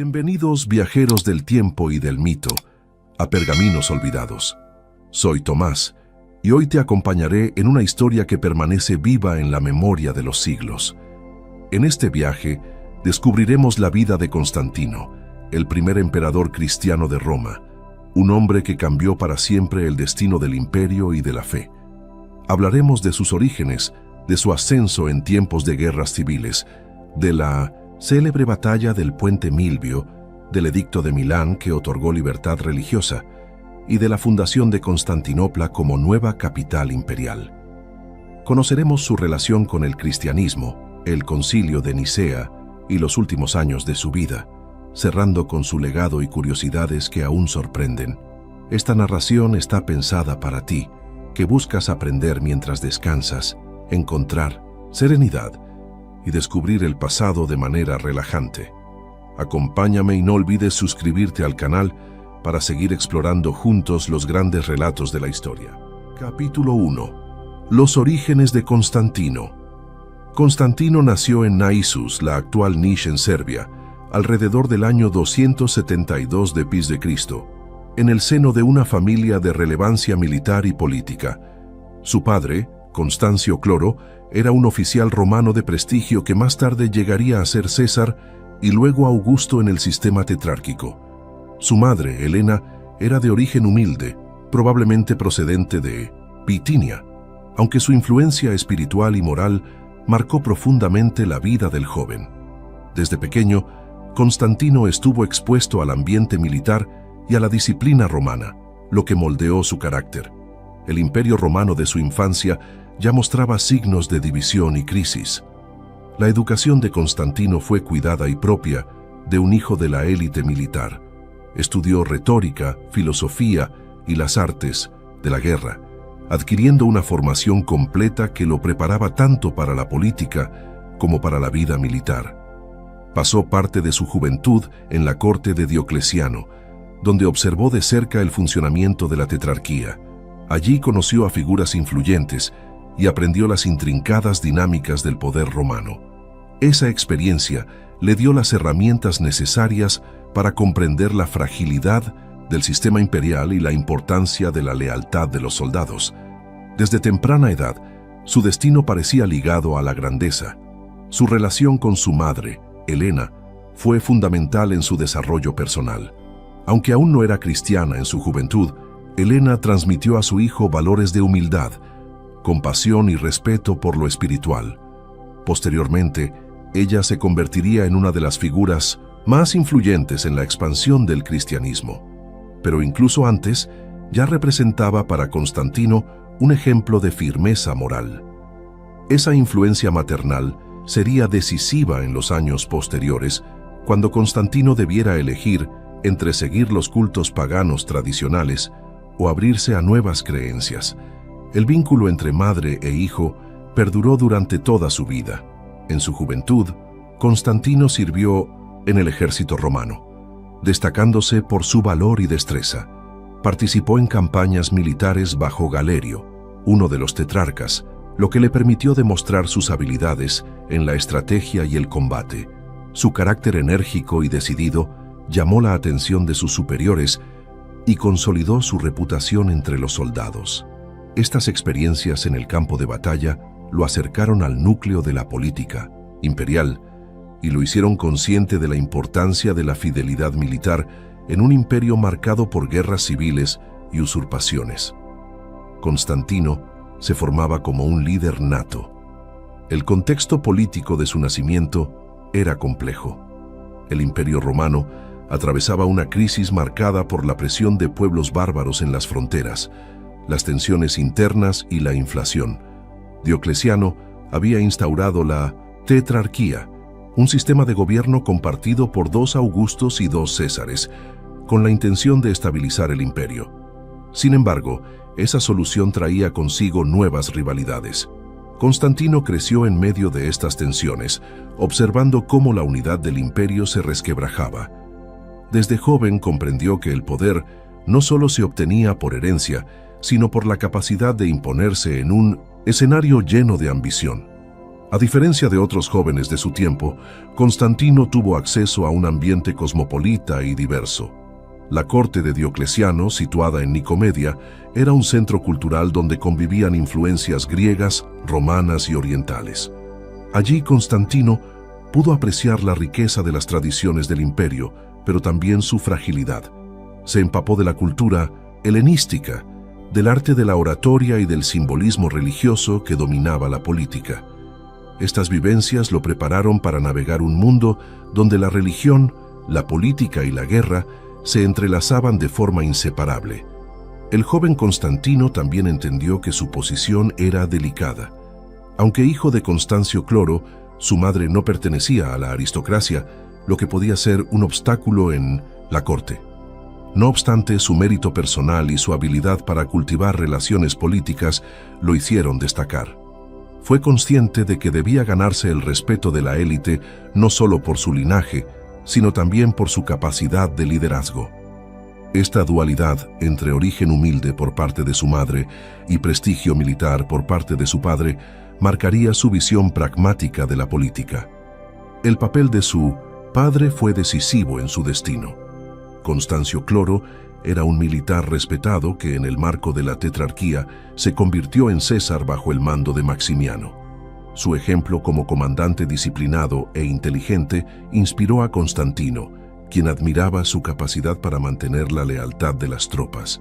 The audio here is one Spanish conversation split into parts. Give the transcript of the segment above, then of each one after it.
Bienvenidos viajeros del tiempo y del mito, a Pergaminos Olvidados. Soy Tomás, y hoy te acompañaré en una historia que permanece viva en la memoria de los siglos. En este viaje, descubriremos la vida de Constantino, el primer emperador cristiano de Roma, un hombre que cambió para siempre el destino del imperio y de la fe. Hablaremos de sus orígenes, de su ascenso en tiempos de guerras civiles, de la célebre batalla del Puente Milvio, del Edicto de Milán que otorgó libertad religiosa y de la fundación de Constantinopla como nueva capital imperial. Conoceremos su relación con el cristianismo, el Concilio de Nicea y los últimos años de su vida, cerrando con su legado y curiosidades que aún sorprenden. Esta narración está pensada para ti, que buscas aprender mientras descansas, encontrar serenidad y descubrir el pasado de manera relajante. Acompáñame y no olvides suscribirte al canal para seguir explorando juntos los grandes relatos de la historia. Capítulo 1. Los orígenes de Constantino. Constantino nació en Naissus, la actual Niš en Serbia, alrededor del año 272 d.C., en el seno de una familia de relevancia militar y política. Su padre, Constancio Cloro, era un oficial romano de prestigio que más tarde llegaría a ser César y luego Augusto en el sistema tetrárquico. Su madre, Helena, era de origen humilde, probablemente procedente de Bitinia, aunque su influencia espiritual y moral marcó profundamente la vida del joven. Desde pequeño, Constantino estuvo expuesto al ambiente militar y a la disciplina romana, lo que moldeó su carácter. El imperio romano de su infancia ya mostraba signos de división y crisis. La educación de Constantino fue cuidada y propia de un hijo de la élite militar. Estudió retórica, filosofía y las artes de la guerra, adquiriendo una formación completa que lo preparaba tanto para la política como para la vida militar. Pasó parte de su juventud en la corte de Diocleciano, donde observó de cerca el funcionamiento de la tetrarquía. Allí conoció a figuras influyentes y aprendió las intrincadas dinámicas del poder romano. Esa experiencia le dio las herramientas necesarias para comprender la fragilidad del sistema imperial y la importancia de la lealtad de los soldados. Desde temprana edad, su destino parecía ligado a la grandeza. Su relación con su madre, Helena, fue fundamental en su desarrollo personal. Aunque aún no era cristiana en su juventud, Helena transmitió a su hijo valores de humildad, compasión y respeto por lo espiritual. Posteriormente, ella se convertiría en una de las figuras más influyentes en la expansión del cristianismo. Pero incluso antes, ya representaba para Constantino un ejemplo de firmeza moral. Esa influencia maternal sería decisiva en los años posteriores, cuando Constantino debiera elegir entre seguir los cultos paganos tradicionales o abrirse a nuevas creencias. El vínculo entre madre e hijo perduró durante toda su vida. En su juventud, Constantino sirvió en el ejército romano, destacándose por su valor y destreza. Participó en campañas militares bajo Galerio, uno de los tetrarcas, lo que le permitió demostrar sus habilidades en la estrategia y el combate. Su carácter enérgico y decidido llamó la atención de sus superiores y consolidó su reputación entre los soldados. Estas experiencias en el campo de batalla lo acercaron al núcleo de la política imperial y lo hicieron consciente de la importancia de la fidelidad militar en un imperio marcado por guerras civiles y usurpaciones. Constantino se formaba como un líder nato. El contexto político de su nacimiento era complejo. El imperio romano atravesaba una crisis marcada por la presión de pueblos bárbaros en las fronteras, las tensiones internas y la inflación. Diocleciano había instaurado la tetrarquía, un sistema de gobierno compartido por 2 Augustos y 2 Césares, con la intención de estabilizar el imperio. Sin embargo, esa solución traía consigo nuevas rivalidades. Constantino creció en medio de estas tensiones, observando cómo la unidad del imperio se resquebrajaba. Desde joven comprendió que el poder no solo se obtenía por herencia, sino por la capacidad de imponerse en un escenario lleno de ambición. A diferencia de otros jóvenes de su tiempo, Constantino tuvo acceso a un ambiente cosmopolita y diverso. La corte de Diocleciano, situada en Nicomedia, era un centro cultural donde convivían influencias griegas, romanas y orientales. Allí Constantino pudo apreciar la riqueza de las tradiciones del imperio, pero también su fragilidad. Se empapó de la cultura helenística, del arte de la oratoria y del simbolismo religioso que dominaba la política. Estas vivencias lo prepararon para navegar un mundo donde la religión, la política y la guerra se entrelazaban de forma inseparable. El joven Constantino también entendió que su posición era delicada. Aunque hijo de Constancio Cloro, su madre no pertenecía a la aristocracia, lo que podía ser un obstáculo en la corte. No obstante, su mérito personal y su habilidad para cultivar relaciones políticas lo hicieron destacar. Fue consciente de que debía ganarse el respeto de la élite no solo por su linaje, sino también por su capacidad de liderazgo. Esta dualidad entre origen humilde por parte de su madre y prestigio militar por parte de su padre marcaría su visión pragmática de la política. El papel de su padre fue decisivo en su destino. Constancio Cloro era un militar respetado que en el marco de la tetrarquía se convirtió en César bajo el mando de Maximiano. Su ejemplo como comandante disciplinado e inteligente inspiró a Constantino, quien admiraba su capacidad para mantener la lealtad de las tropas.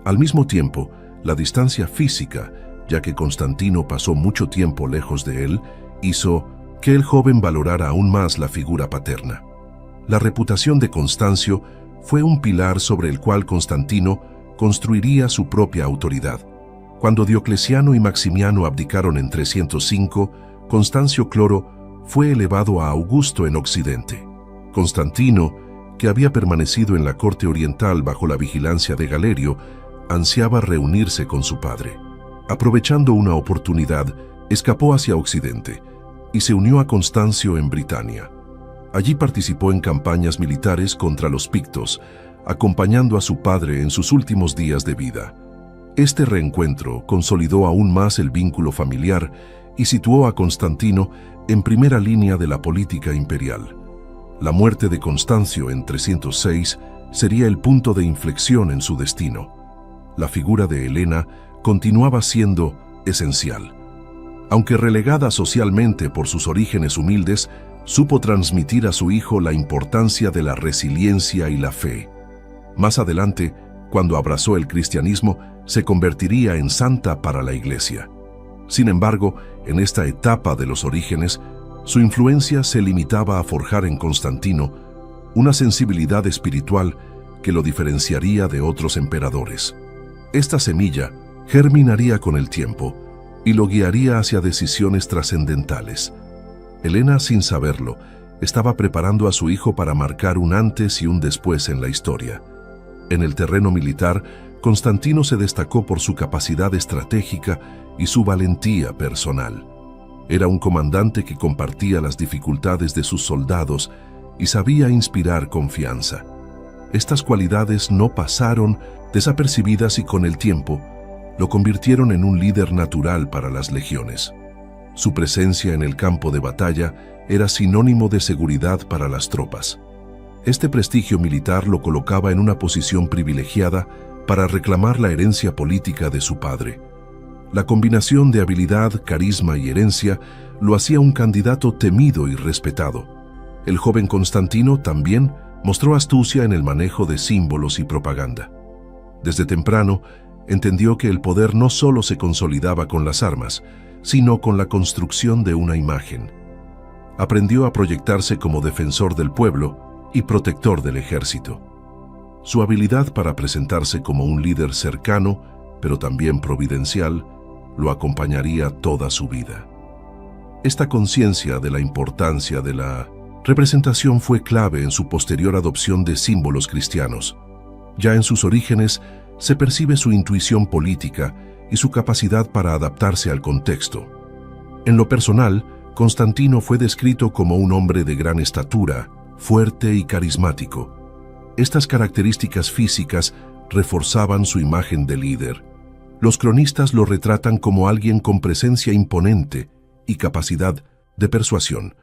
Al mismo tiempo, la distancia física, ya que Constantino pasó mucho tiempo lejos de él, hizo que el joven valorara aún más la figura paterna. La reputación de Constancio fue un pilar sobre el cual Constantino construiría su propia autoridad. Cuando Diocleciano y Maximiano abdicaron en 305, Constancio Cloro fue elevado a Augusto en Occidente. Constantino, que había permanecido en la corte oriental bajo la vigilancia de Galerio, ansiaba reunirse con su padre. Aprovechando una oportunidad, escapó hacia Occidente y se unió a Constancio en Britania. Allí participó en campañas militares contra los pictos, acompañando a su padre en sus últimos días de vida. Este reencuentro consolidó aún más el vínculo familiar y situó a Constantino en primera línea de la política imperial. La muerte de Constancio en 306 sería el punto de inflexión en su destino. La figura de Helena continuaba siendo esencial. Aunque relegada socialmente por sus orígenes humildes, supo transmitir a su hijo la importancia de la resiliencia y la fe. Más adelante, cuando abrazó el cristianismo, se convertiría en santa para la Iglesia. Sin embargo, en esta etapa de los orígenes, su influencia se limitaba a forjar en Constantino una sensibilidad espiritual que lo diferenciaría de otros emperadores. Esta semilla germinaría con el tiempo y lo guiaría hacia decisiones trascendentales. Helena, sin saberlo, estaba preparando a su hijo para marcar un antes y un después en la historia. En el terreno militar, Constantino se destacó por su capacidad estratégica y su valentía personal. Era un comandante que compartía las dificultades de sus soldados y sabía inspirar confianza. Estas cualidades no pasaron desapercibidas y con el tiempo lo convirtieron en un líder natural para las legiones. Su presencia en el campo de batalla era sinónimo de seguridad para las tropas. Este prestigio militar lo colocaba en una posición privilegiada para reclamar la herencia política de su padre. La combinación de habilidad, carisma y herencia lo hacía un candidato temido y respetado. El joven Constantino también mostró astucia en el manejo de símbolos y propaganda. Desde temprano, entendió que el poder no solo se consolidaba con las armas, sino con la construcción de una imagen. Aprendió a proyectarse como defensor del pueblo y protector del ejército. Su habilidad para presentarse como un líder cercano, pero también providencial, lo acompañaría toda su vida. Esta conciencia de la importancia de la representación fue clave en su posterior adopción de símbolos cristianos. Ya en sus orígenes se percibe su intuición política y su capacidad para adaptarse al contexto. En lo personal, Constantino fue descrito como un hombre de gran estatura, fuerte y carismático. Estas características físicas reforzaban su imagen de líder. Los cronistas lo retratan como alguien con presencia imponente y capacidad de persuasión.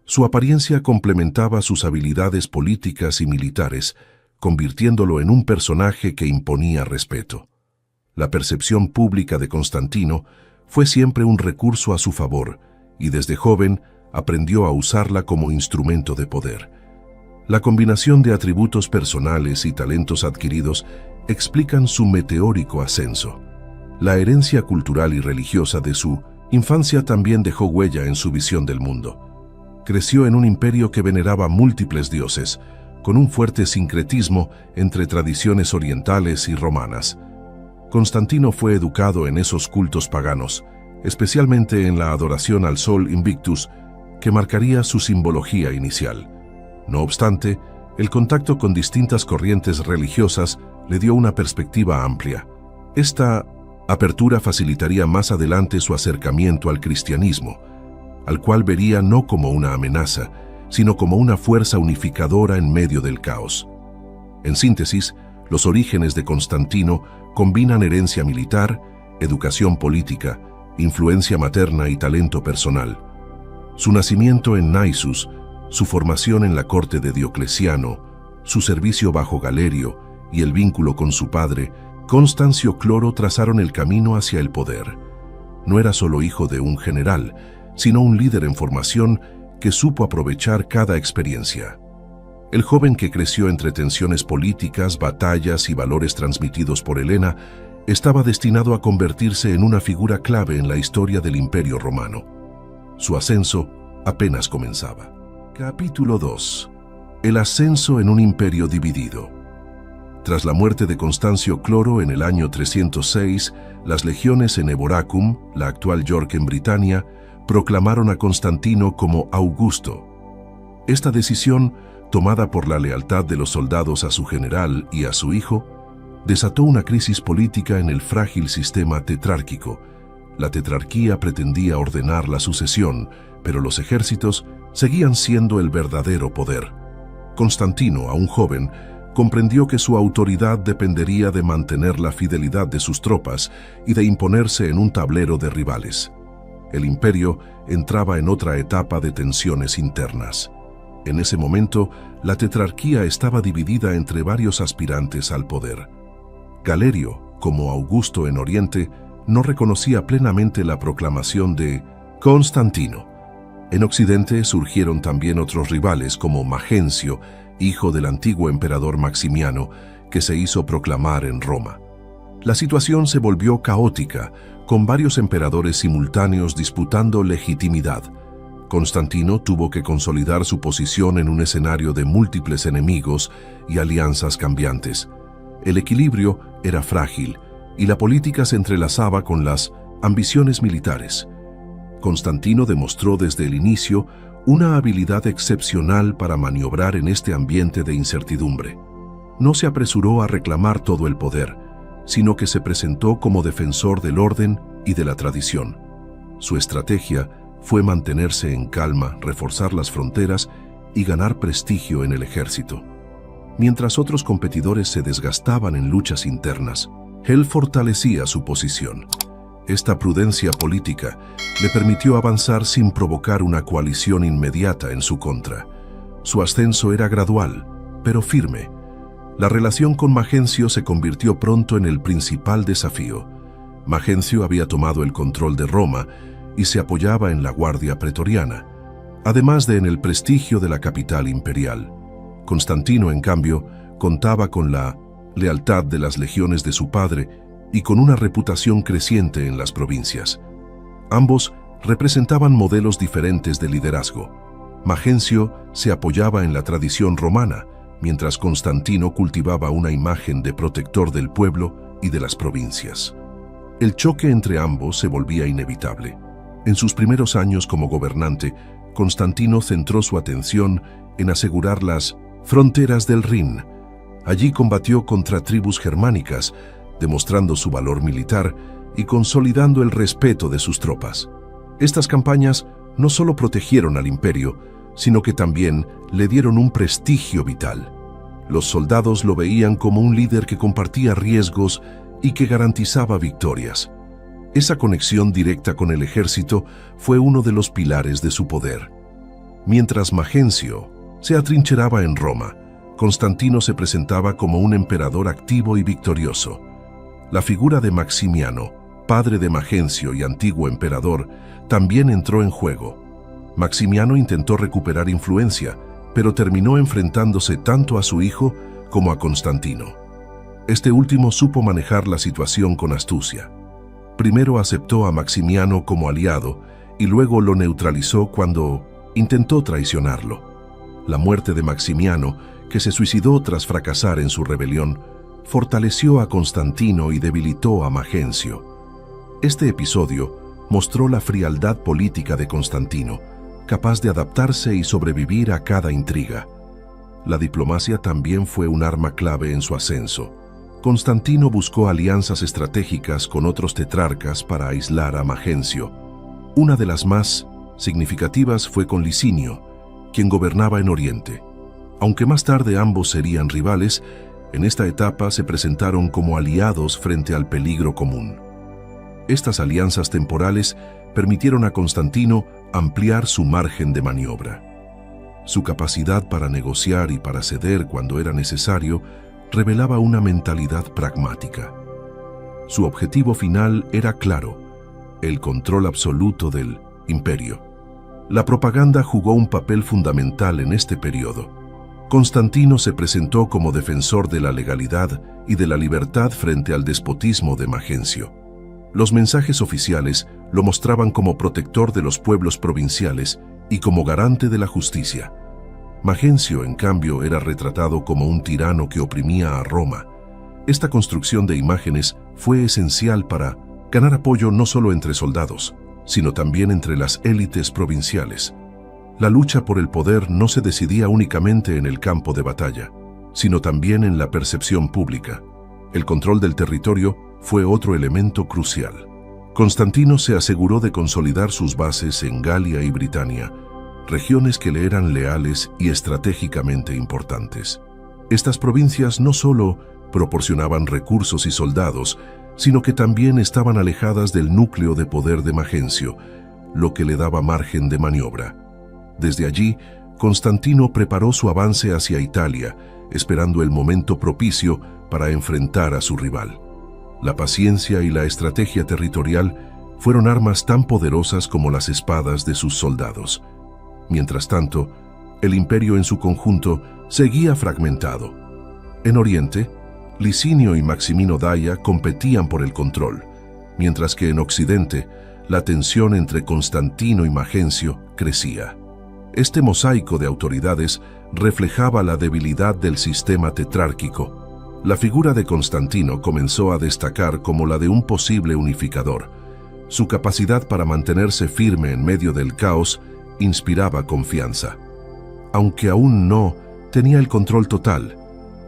Su apariencia complementaba sus habilidades políticas y militares, convirtiéndolo en un personaje que imponía respeto. La percepción pública de Constantino fue siempre un recurso a su favor, y desde joven aprendió a usarla como instrumento de poder. La combinación de atributos personales y talentos adquiridos explican su meteórico ascenso. La herencia cultural y religiosa de su infancia también dejó huella en su visión del mundo. Creció en un imperio que veneraba múltiples dioses, con un fuerte sincretismo entre tradiciones orientales y romanas. Constantino fue educado en esos cultos paganos, especialmente en la adoración al Sol Invictus, que marcaría su simbología inicial. No obstante, el contacto con distintas corrientes religiosas le dio una perspectiva amplia. Esta apertura facilitaría más adelante su acercamiento al cristianismo, al cual vería no como una amenaza, sino como una fuerza unificadora en medio del caos. En síntesis, los orígenes de Constantino combinan herencia militar, educación política, influencia materna y talento personal. Su nacimiento en Naissus, su formación en la corte de Diocleciano, su servicio bajo Galerio y el vínculo con su padre, Constancio Cloro, trazaron el camino hacia el poder. No era solo hijo de un general, sino un líder en formación que supo aprovechar cada experiencia. El joven que creció entre tensiones políticas, batallas y valores transmitidos por Helena, estaba destinado a convertirse en una figura clave en la historia del Imperio Romano. Su ascenso apenas comenzaba. Capítulo 2. El ascenso en un imperio dividido. Tras la muerte de Constancio Cloro en el año 306, las legiones en Eboracum, la actual York en Britania, proclamaron a Constantino como Augusto. Esta decisión, tomada por la lealtad de los soldados a su general y a su hijo, desató una crisis política en el frágil sistema tetrárquico. La tetrarquía pretendía ordenar la sucesión, pero los ejércitos seguían siendo el verdadero poder. Constantino, aún joven, comprendió que su autoridad dependería de mantener la fidelidad de sus tropas y de imponerse en un tablero de rivales. El imperio entraba en otra etapa de tensiones internas. En ese momento, la tetrarquía estaba dividida entre varios aspirantes al poder. Galerio, como Augusto en Oriente, no reconocía plenamente la proclamación de Constantino. En Occidente surgieron también otros rivales como Magencio, hijo del antiguo emperador Maximiano, que se hizo proclamar en Roma. La situación se volvió caótica, con varios emperadores simultáneos disputando legitimidad. Constantino tuvo que consolidar su posición en un escenario de múltiples enemigos y alianzas cambiantes. El equilibrio era frágil y la política se entrelazaba con las ambiciones militares. Constantino demostró desde el inicio una habilidad excepcional para maniobrar en este ambiente de incertidumbre. No se apresuró a reclamar todo el poder, sino que se presentó como defensor del orden y de la tradición. Su estrategia fue mantenerse en calma, reforzar las fronteras y ganar prestigio en el ejército. Mientras otros competidores se desgastaban en luchas internas, él fortalecía su posición. Esta prudencia política le permitió avanzar sin provocar una coalición inmediata en su contra. Su ascenso era gradual, pero firme. La relación con Magencio se convirtió pronto en el principal desafío. Magencio había tomado el control de Roma y se apoyaba en la guardia pretoriana, además de en el prestigio de la capital imperial. Constantino, en cambio, contaba con la lealtad de las legiones de su padre y con una reputación creciente en las provincias. Ambos representaban modelos diferentes de liderazgo. Magencio se apoyaba en la tradición romana, mientras Constantino cultivaba una imagen de protector del pueblo y de las provincias. El choque entre ambos se volvía inevitable. En sus primeros años como gobernante, Constantino centró su atención en asegurar las fronteras del Rin. Allí combatió contra tribus germánicas, demostrando su valor militar y consolidando el respeto de sus tropas. Estas campañas no solo protegieron al imperio, sino que también le dieron un prestigio vital. Los soldados lo veían como un líder que compartía riesgos y que garantizaba victorias. Esa conexión directa con el ejército fue uno de los pilares de su poder. Mientras Magencio se atrincheraba en Roma, Constantino se presentaba como un emperador activo y victorioso. La figura de Maximiano, padre de Magencio y antiguo emperador, también entró en juego. Maximiano intentó recuperar influencia, pero terminó enfrentándose tanto a su hijo como a Constantino. Este último supo manejar la situación con astucia. Primero aceptó a Maximiano como aliado y luego lo neutralizó cuando intentó traicionarlo. La muerte de Maximiano, que se suicidó tras fracasar en su rebelión, fortaleció a Constantino y debilitó a Magencio. Este episodio mostró la frialdad política de Constantino, capaz de adaptarse y sobrevivir a cada intriga. La diplomacia también fue un arma clave en su ascenso. Constantino buscó alianzas estratégicas con otros tetrarcas para aislar a Magencio. Una de las más significativas fue con Licinio, quien gobernaba en Oriente. Aunque más tarde ambos serían rivales, en esta etapa se presentaron como aliados frente al peligro común. Estas alianzas temporales permitieron a Constantino ampliar su margen de maniobra. Su capacidad para negociar y para ceder cuando era necesario revelaba una mentalidad pragmática. Su objetivo final era claro: el control absoluto del imperio. La propaganda jugó un papel fundamental en este periodo. Constantino se presentó como defensor de la legalidad y de la libertad frente al despotismo de Magencio. Los mensajes oficiales lo mostraban como protector de los pueblos provinciales y como garante de la justicia. Magencio, en cambio, era retratado como un tirano que oprimía a Roma. Esta construcción de imágenes fue esencial para ganar apoyo no solo entre soldados, sino también entre las élites provinciales. La lucha por el poder no se decidía únicamente en el campo de batalla, sino también en la percepción pública. El control del territorio fue otro elemento crucial. Constantino se aseguró de consolidar sus bases en Galia y Britania, regiones que le eran leales y estratégicamente importantes. Estas provincias no solo proporcionaban recursos y soldados, sino que también estaban alejadas del núcleo de poder de Magencio, lo que le daba margen de maniobra. Desde allí, Constantino preparó su avance hacia Italia, esperando el momento propicio para enfrentar a su rival. La paciencia y la estrategia territorial fueron armas tan poderosas como las espadas de sus soldados. Mientras tanto, el imperio en su conjunto seguía fragmentado. En Oriente, Licinio y Maximino Daia competían por el control, mientras que en Occidente, la tensión entre Constantino y Magencio crecía. Este mosaico de autoridades reflejaba la debilidad del sistema tetrárquico. La figura de Constantino comenzó a destacar como la de un posible unificador. Su capacidad para mantenerse firme en medio del caos inspiraba confianza. Aunque aún no tenía el control total,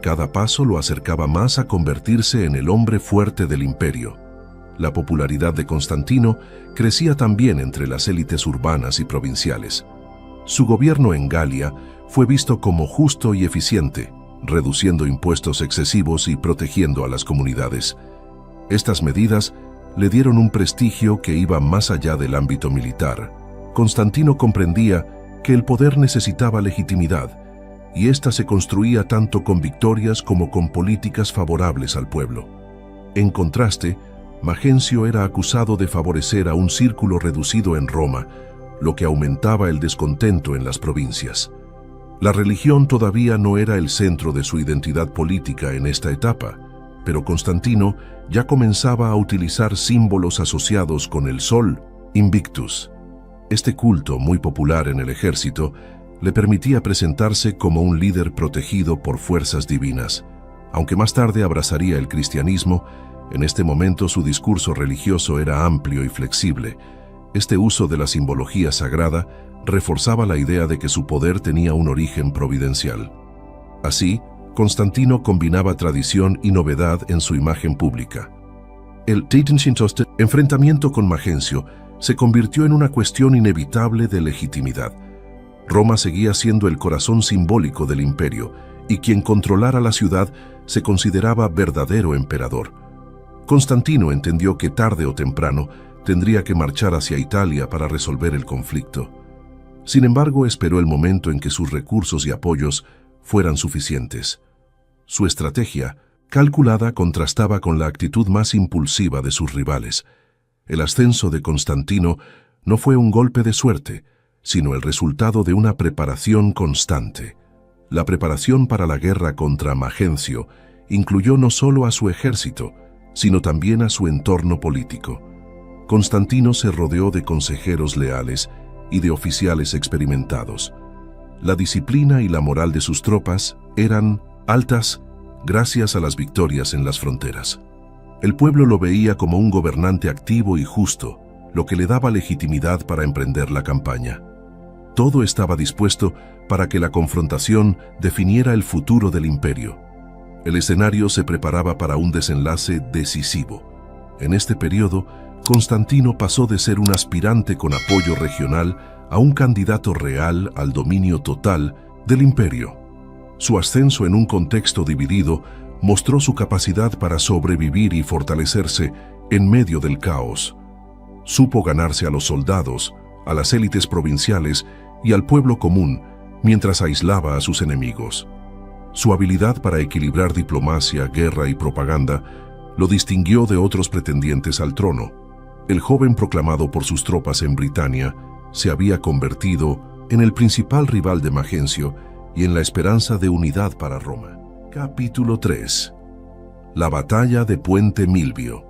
cada paso lo acercaba más a convertirse en el hombre fuerte del imperio. La popularidad de Constantino crecía también entre las élites urbanas y provinciales. Su gobierno en Galia fue visto como justo y eficiente, reduciendo impuestos excesivos y protegiendo a las comunidades. Estas medidas le dieron un prestigio que iba más allá del ámbito militar. Constantino comprendía que el poder necesitaba legitimidad, y ésta se construía tanto con victorias como con políticas favorables al pueblo. En contraste, Magencio era acusado de favorecer a un círculo reducido en Roma, lo que aumentaba el descontento en las provincias. La religión todavía no era el centro de su identidad política en esta etapa, pero Constantino ya comenzaba a utilizar símbolos asociados con el sol, Invictus. Este culto, muy popular en el ejército, le permitía presentarse como un líder protegido por fuerzas divinas. Aunque más tarde abrazaría el cristianismo, en este momento su discurso religioso era amplio y flexible. Este uso de la simbología sagrada reforzaba la idea de que su poder tenía un origen providencial. Así, Constantino combinaba tradición y novedad en su imagen pública. El enfrentamiento con Magencio se convirtió en una cuestión inevitable de legitimidad. Roma seguía siendo el corazón simbólico del imperio, y quien controlara la ciudad se consideraba verdadero emperador. Constantino entendió que tarde o temprano tendría que marchar hacia Italia para resolver el conflicto. Sin embargo, esperó el momento en que sus recursos y apoyos fueran suficientes. Su estrategia, calculada, contrastaba con la actitud más impulsiva de sus rivales. El ascenso de Constantino no fue un golpe de suerte, sino el resultado de una preparación constante. La preparación para la guerra contra Magencio incluyó no solo a su ejército, sino también a su entorno político. Constantino se rodeó de consejeros leales y de oficiales experimentados. La disciplina y la moral de sus tropas eran altas gracias a las victorias en las fronteras. El pueblo lo veía como un gobernante activo y justo, lo que le daba legitimidad para emprender la campaña. Todo estaba dispuesto para que la confrontación definiera el futuro del imperio. El escenario se preparaba para un desenlace decisivo. En este periodo, Constantino pasó de ser un aspirante con apoyo regional a un candidato real al dominio total del imperio. Su ascenso en un contexto dividido mostró su capacidad para sobrevivir y fortalecerse en medio del caos. Supo ganarse a los soldados, a las élites provinciales y al pueblo común, mientras aislaba a sus enemigos. Su habilidad para equilibrar diplomacia, guerra y propaganda lo distinguió de otros pretendientes al trono. El joven proclamado por sus tropas en Britania se había convertido en el principal rival de Magencio y en la esperanza de unidad para Roma. Capítulo 3. La batalla de Puente Milvio.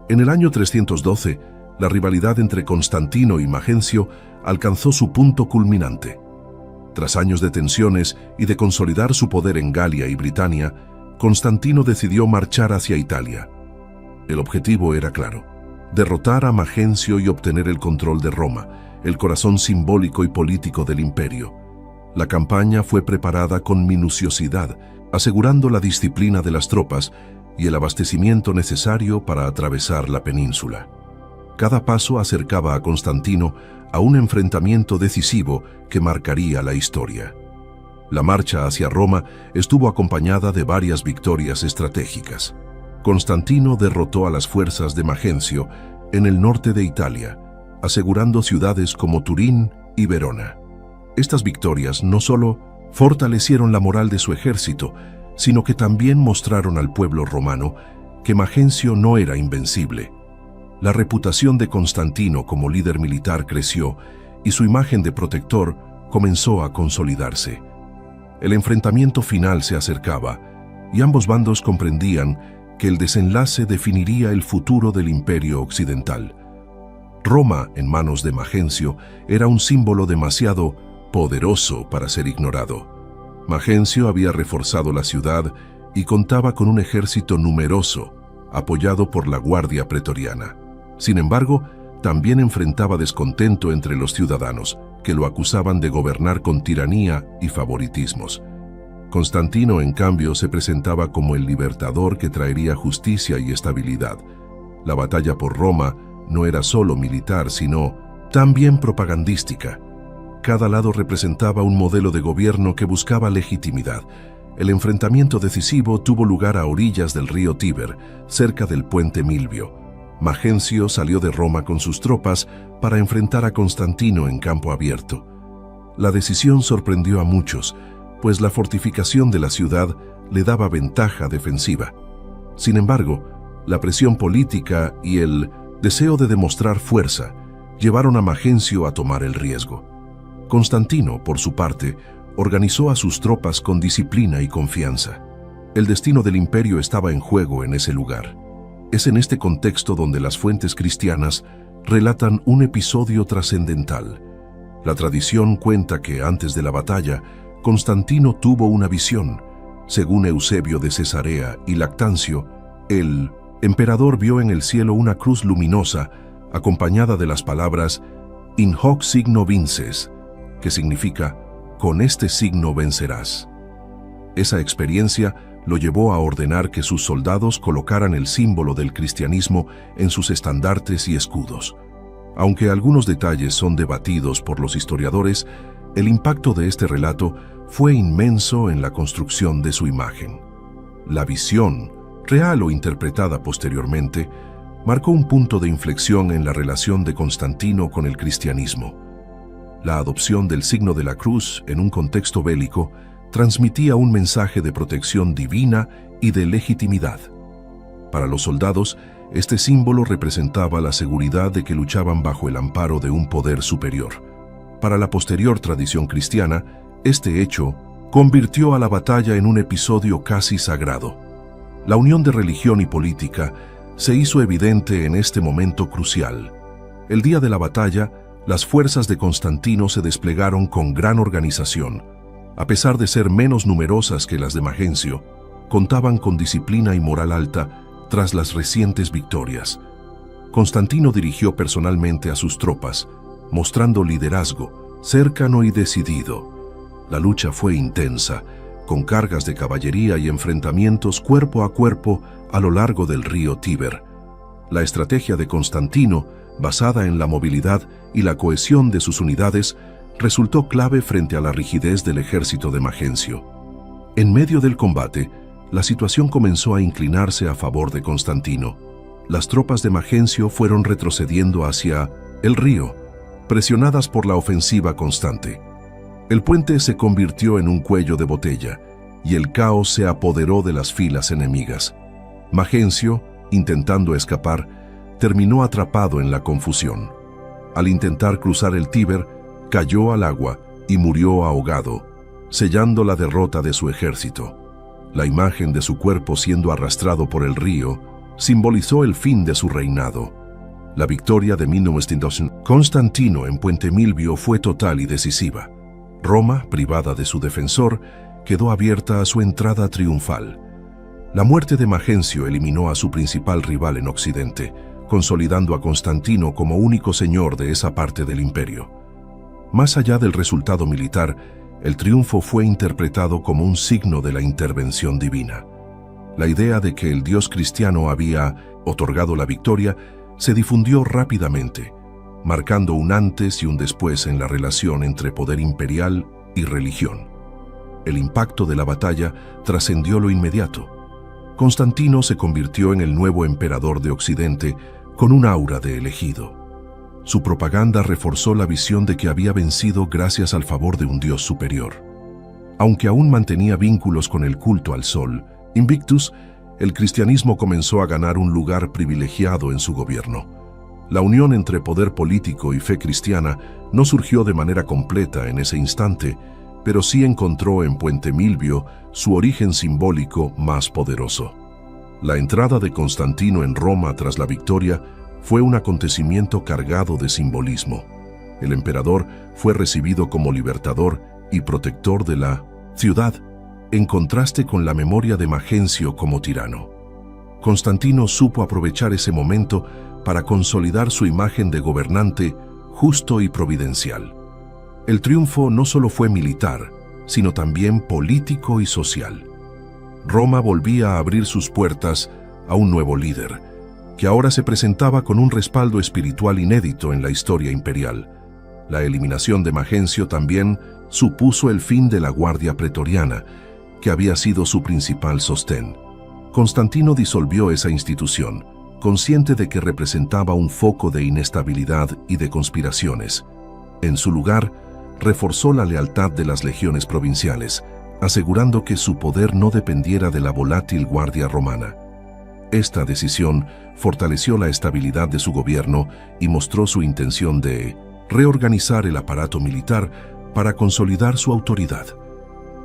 En el año 312, la rivalidad entre Constantino y Magencio alcanzó su punto culminante. Tras años de tensiones y de consolidar su poder en Galia y Britania, Constantino decidió marchar hacia Italia. El objetivo era claro: derrotar a Magencio y obtener el control de Roma, el corazón simbólico y político del imperio. La campaña fue preparada con minuciosidad, asegurando la disciplina de las tropas y el abastecimiento necesario para atravesar la península. Cada paso acercaba a Constantino a un enfrentamiento decisivo que marcaría la historia. La marcha hacia Roma estuvo acompañada de varias victorias estratégicas. Constantino derrotó a las fuerzas de Magencio en el norte de Italia, asegurando ciudades como Turín y Verona. Estas victorias no solo fortalecieron la moral de su ejército, sino que también mostraron al pueblo romano que Magencio no era invencible. La reputación de Constantino como líder militar creció y su imagen de protector comenzó a consolidarse. El enfrentamiento final se acercaba y ambos bandos comprendían que el desenlace definiría el futuro del imperio occidental. Roma, en manos de Magencio, era un símbolo demasiado poderoso para ser ignorado. Magencio había reforzado la ciudad y contaba con un ejército numeroso, apoyado por la Guardia Pretoriana. Sin embargo, también enfrentaba descontento entre los ciudadanos, que lo acusaban de gobernar con tiranía y favoritismos. Constantino, en cambio, se presentaba como el libertador que traería justicia y estabilidad. La batalla por Roma no era solo militar, sino también propagandística. Cada lado representaba un modelo de gobierno que buscaba legitimidad. El enfrentamiento decisivo tuvo lugar a orillas del río Tíber, cerca del puente Milvio. Magencio salió de Roma con sus tropas para enfrentar a Constantino en campo abierto. La decisión sorprendió a muchos, pues la fortificación de la ciudad le daba ventaja defensiva. Sin embargo, la presión política y el deseo de demostrar fuerza llevaron a Magencio a tomar el riesgo. Constantino, por su parte, organizó a sus tropas con disciplina y confianza. El destino del imperio estaba en juego en ese lugar. Es en este contexto donde las fuentes cristianas relatan un episodio trascendental. La tradición cuenta que antes de la batalla, Constantino tuvo una visión. Según Eusebio de Cesarea y Lactancio, el emperador vio en el cielo una cruz luminosa acompañada de las palabras «In hoc signo vinces», que significa «con este signo vencerás». Esa experiencia lo llevó a ordenar que sus soldados colocaran el símbolo del cristianismo en sus estandartes y escudos. Aunque algunos detalles son debatidos por los historiadores, el impacto de este relato fue inmenso en la construcción de su imagen. La visión real o interpretada posteriormente, marcó un punto de inflexión en la relación de Constantino con el cristianismo. La adopción del signo de la cruz en un contexto bélico transmitía un mensaje de protección divina y de legitimidad. Para los soldados, este símbolo representaba la seguridad de que luchaban bajo el amparo de un poder superior. Para la posterior tradición cristiana, este hecho convirtió a la batalla en un episodio casi sagrado. La unión de religión y política se hizo evidente en este momento crucial. El día de la batalla, las fuerzas de Constantino se desplegaron con gran organización. A pesar de ser menos numerosas que las de Magencio, contaban con disciplina y moral alta tras las recientes victorias. Constantino dirigió personalmente a sus tropas, mostrando liderazgo cercano y decidido. La lucha fue intensa, con cargas de caballería y enfrentamientos cuerpo a cuerpo a lo largo del río Tíber. La estrategia de Constantino, basada en la movilidad y la cohesión de sus unidades, resultó clave frente a la rigidez del ejército de Magencio. En medio del combate, la situación comenzó a inclinarse a favor de Constantino. Las tropas de Magencio fueron retrocediendo hacia el río, presionadas por la ofensiva constante. El puente se convirtió en un cuello de botella, y el caos se apoderó de las filas enemigas. Magencio, intentando escapar, terminó atrapado en la confusión. Al intentar cruzar el Tíber, cayó al agua y murió ahogado, sellando la derrota de su ejército. La imagen de su cuerpo siendo arrastrado por el río simbolizó el fin de su reinado. La victoria de 1912 Constantino en Puente Milvio fue total y decisiva. Roma, privada de su defensor, quedó abierta a su entrada triunfal. La muerte de Magencio eliminó a su principal rival en Occidente, consolidando a Constantino como único señor de esa parte del imperio. Más allá del resultado militar, el triunfo fue interpretado como un signo de la intervención divina. La idea de que el Dios cristiano había otorgado la victoria se difundió rápidamente, marcando un antes y un después en la relación entre poder imperial y religión. El impacto de la batalla trascendió lo inmediato. Constantino se convirtió en el nuevo emperador de Occidente con un aura de elegido. Su propaganda reforzó la visión de que había vencido gracias al favor de un dios superior. Aunque aún mantenía vínculos con el culto al sol, Invictus, el cristianismo comenzó a ganar un lugar privilegiado en su gobierno. La unión entre poder político y fe cristiana no surgió de manera completa en ese instante, pero sí encontró en Puente Milvio su origen simbólico más poderoso. La entrada de Constantino en Roma tras la victoria fue un acontecimiento cargado de simbolismo. El emperador fue recibido como libertador y protector de la ciudad, en contraste con la memoria de Magencio como tirano. Constantino supo aprovechar ese momento para consolidar su imagen de gobernante justo y providencial. El triunfo no solo fue militar, sino también político y social. Roma volvía a abrir sus puertas a un nuevo líder, que ahora se presentaba con un respaldo espiritual inédito en la historia imperial. La eliminación de Magencio también supuso el fin de la Guardia Pretoriana, que había sido su principal sostén. Constantino disolvió esa institución, consciente de que representaba un foco de inestabilidad y de conspiraciones. En su lugar, reforzó la lealtad de las legiones provinciales, asegurando que su poder no dependiera de la volátil Guardia Romana. Esta decisión fortaleció la estabilidad de su gobierno y mostró su intención de reorganizar el aparato militar para consolidar su autoridad.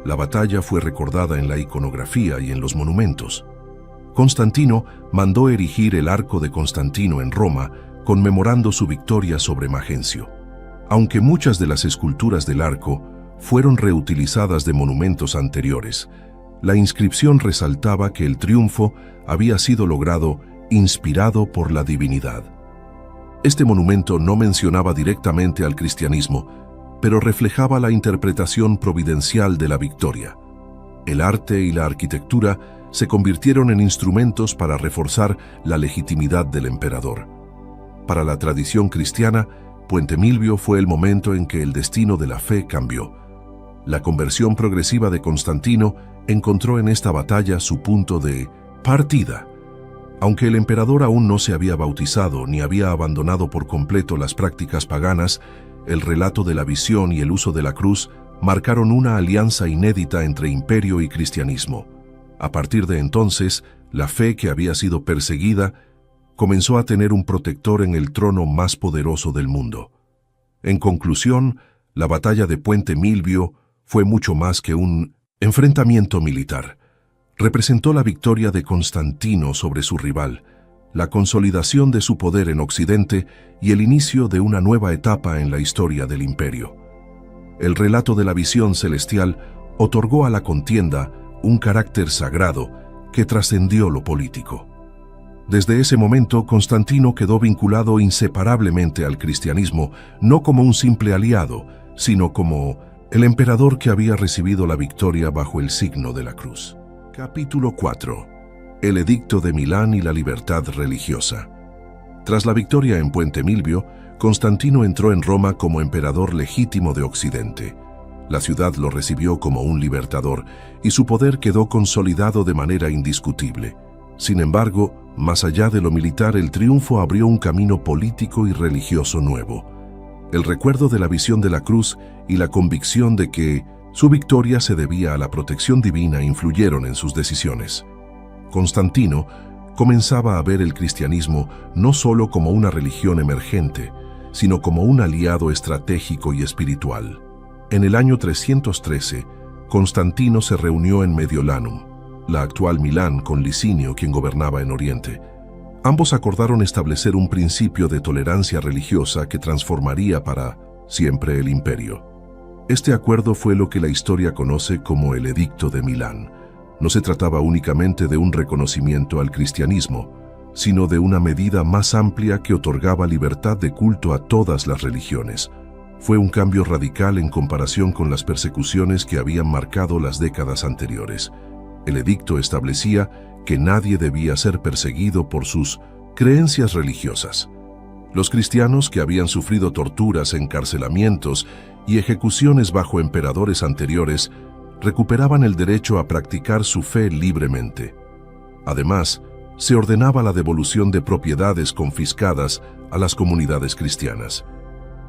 La batalla fue recordada en la iconografía y en los monumentos. Constantino mandó erigir el Arco de Constantino en Roma, conmemorando su victoria sobre Magencio. Aunque muchas de las esculturas del arco fueron reutilizadas de monumentos anteriores, la inscripción resaltaba que el triunfo había sido logrado inspirado por la divinidad. Este monumento no mencionaba directamente al cristianismo, pero reflejaba la interpretación providencial de la victoria. El arte y la arquitectura se convirtieron en instrumentos para reforzar la legitimidad del emperador. Para la tradición cristiana, Puente Milvio fue el momento en que el destino de la fe cambió. La conversión progresiva de Constantino encontró en esta batalla su punto de Partida. Aunque el emperador aún no se había bautizado ni había abandonado por completo las prácticas paganas, el relato de la visión y el uso de la cruz marcaron una alianza inédita entre imperio y cristianismo. A partir de entonces, la fe que había sido perseguida comenzó a tener un protector en el trono más poderoso del mundo. En conclusión, la batalla de Puente Milvio fue mucho más que un enfrentamiento militar. Representó la victoria de Constantino sobre su rival, la consolidación de su poder en Occidente y el inicio de una nueva etapa en la historia del imperio. El relato de la visión celestial otorgó a la contienda un carácter sagrado que trascendió lo político. Desde ese momento, Constantino quedó vinculado inseparablemente al cristianismo, no como un simple aliado, sino como el emperador que había recibido la victoria bajo el signo de la cruz. Capítulo 4. El Edicto de Milán y la libertad religiosa. Tras la victoria en Puente Milvio, Constantino entró en Roma como emperador legítimo de Occidente. La ciudad lo recibió como un libertador y su poder quedó consolidado de manera indiscutible. Sin embargo, más allá de lo militar, el triunfo abrió un camino político y religioso nuevo. El recuerdo de la visión de la cruz y la convicción de que su victoria se debía a la protección divina influyeron en sus decisiones. Constantino comenzaba a ver el cristianismo no solo como una religión emergente, sino como un aliado estratégico y espiritual. En el año 313, Constantino se reunió en Mediolanum, la actual Milán, con Licinio, quien gobernaba en Oriente. Ambos acordaron establecer un principio de tolerancia religiosa que transformaría para siempre el imperio. Este acuerdo fue lo que la historia conoce como el Edicto de Milán. No se trataba únicamente de un reconocimiento al cristianismo, sino de una medida más amplia que otorgaba libertad de culto a todas las religiones. Fue un cambio radical en comparación con las persecuciones que habían marcado las décadas anteriores. El edicto establecía que nadie debía ser perseguido por sus creencias religiosas. Los cristianos que habían sufrido torturas, encarcelamientos y ejecuciones bajo emperadores anteriores recuperaban el derecho a practicar su fe libremente. Además, se ordenaba la devolución de propiedades confiscadas a las comunidades cristianas.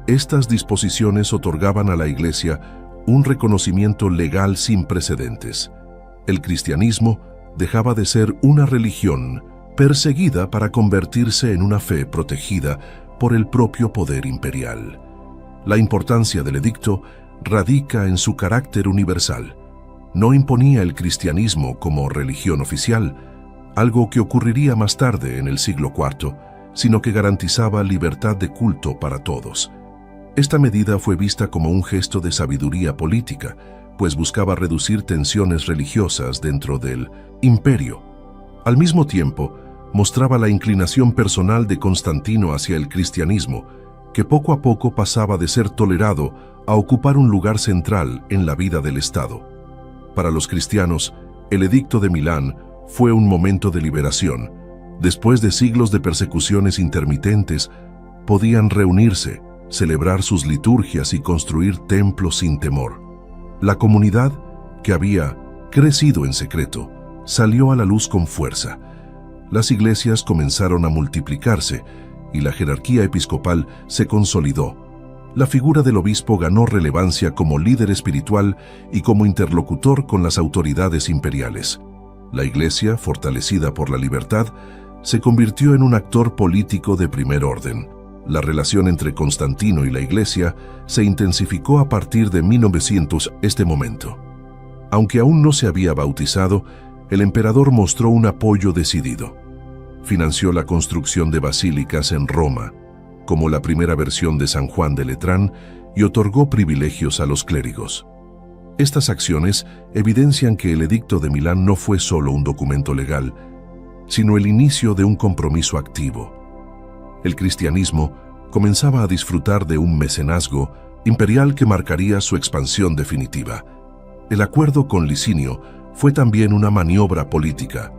Estas disposiciones otorgaban a la Iglesia un reconocimiento legal sin precedentes. El cristianismo dejaba de ser una religión perseguida para convertirse en una fe protegida por el propio poder imperial. La importancia del edicto radica en su carácter universal. No imponía el cristianismo como religión oficial, algo que ocurriría más tarde en el siglo IV, sino que garantizaba libertad de culto para todos. Esta medida fue vista como un gesto de sabiduría política, pues buscaba reducir tensiones religiosas dentro del imperio. Al mismo tiempo, mostraba la inclinación personal de Constantino hacia el cristianismo, que poco a poco pasaba de ser tolerado a ocupar un lugar central en la vida del Estado. Para los cristianos, el Edicto de Milán fue un momento de liberación. Después de siglos de persecuciones intermitentes, podían reunirse, celebrar sus liturgias y construir templos sin temor. La comunidad, que había crecido en secreto, salió a la luz con fuerza. Las iglesias comenzaron a multiplicarse y la jerarquía episcopal se consolidó. La figura del obispo ganó relevancia como líder espiritual y como interlocutor con las autoridades imperiales. La iglesia, fortalecida por la libertad, se convirtió en un actor político de primer orden. La relación entre Constantino y la iglesia se intensificó a partir de 1900. Este momento. Aunque aún no se había bautizado, el emperador mostró un apoyo decidido. Financió la construcción de basílicas en Roma, como la primera versión de San Juan de Letrán, y otorgó privilegios a los clérigos. Estas acciones evidencian que el Edicto de Milán no fue solo un documento legal, sino el inicio de un compromiso activo. El cristianismo comenzaba a disfrutar de un mecenazgo imperial que marcaría su expansión definitiva. El acuerdo con Licinio fue también una maniobra política.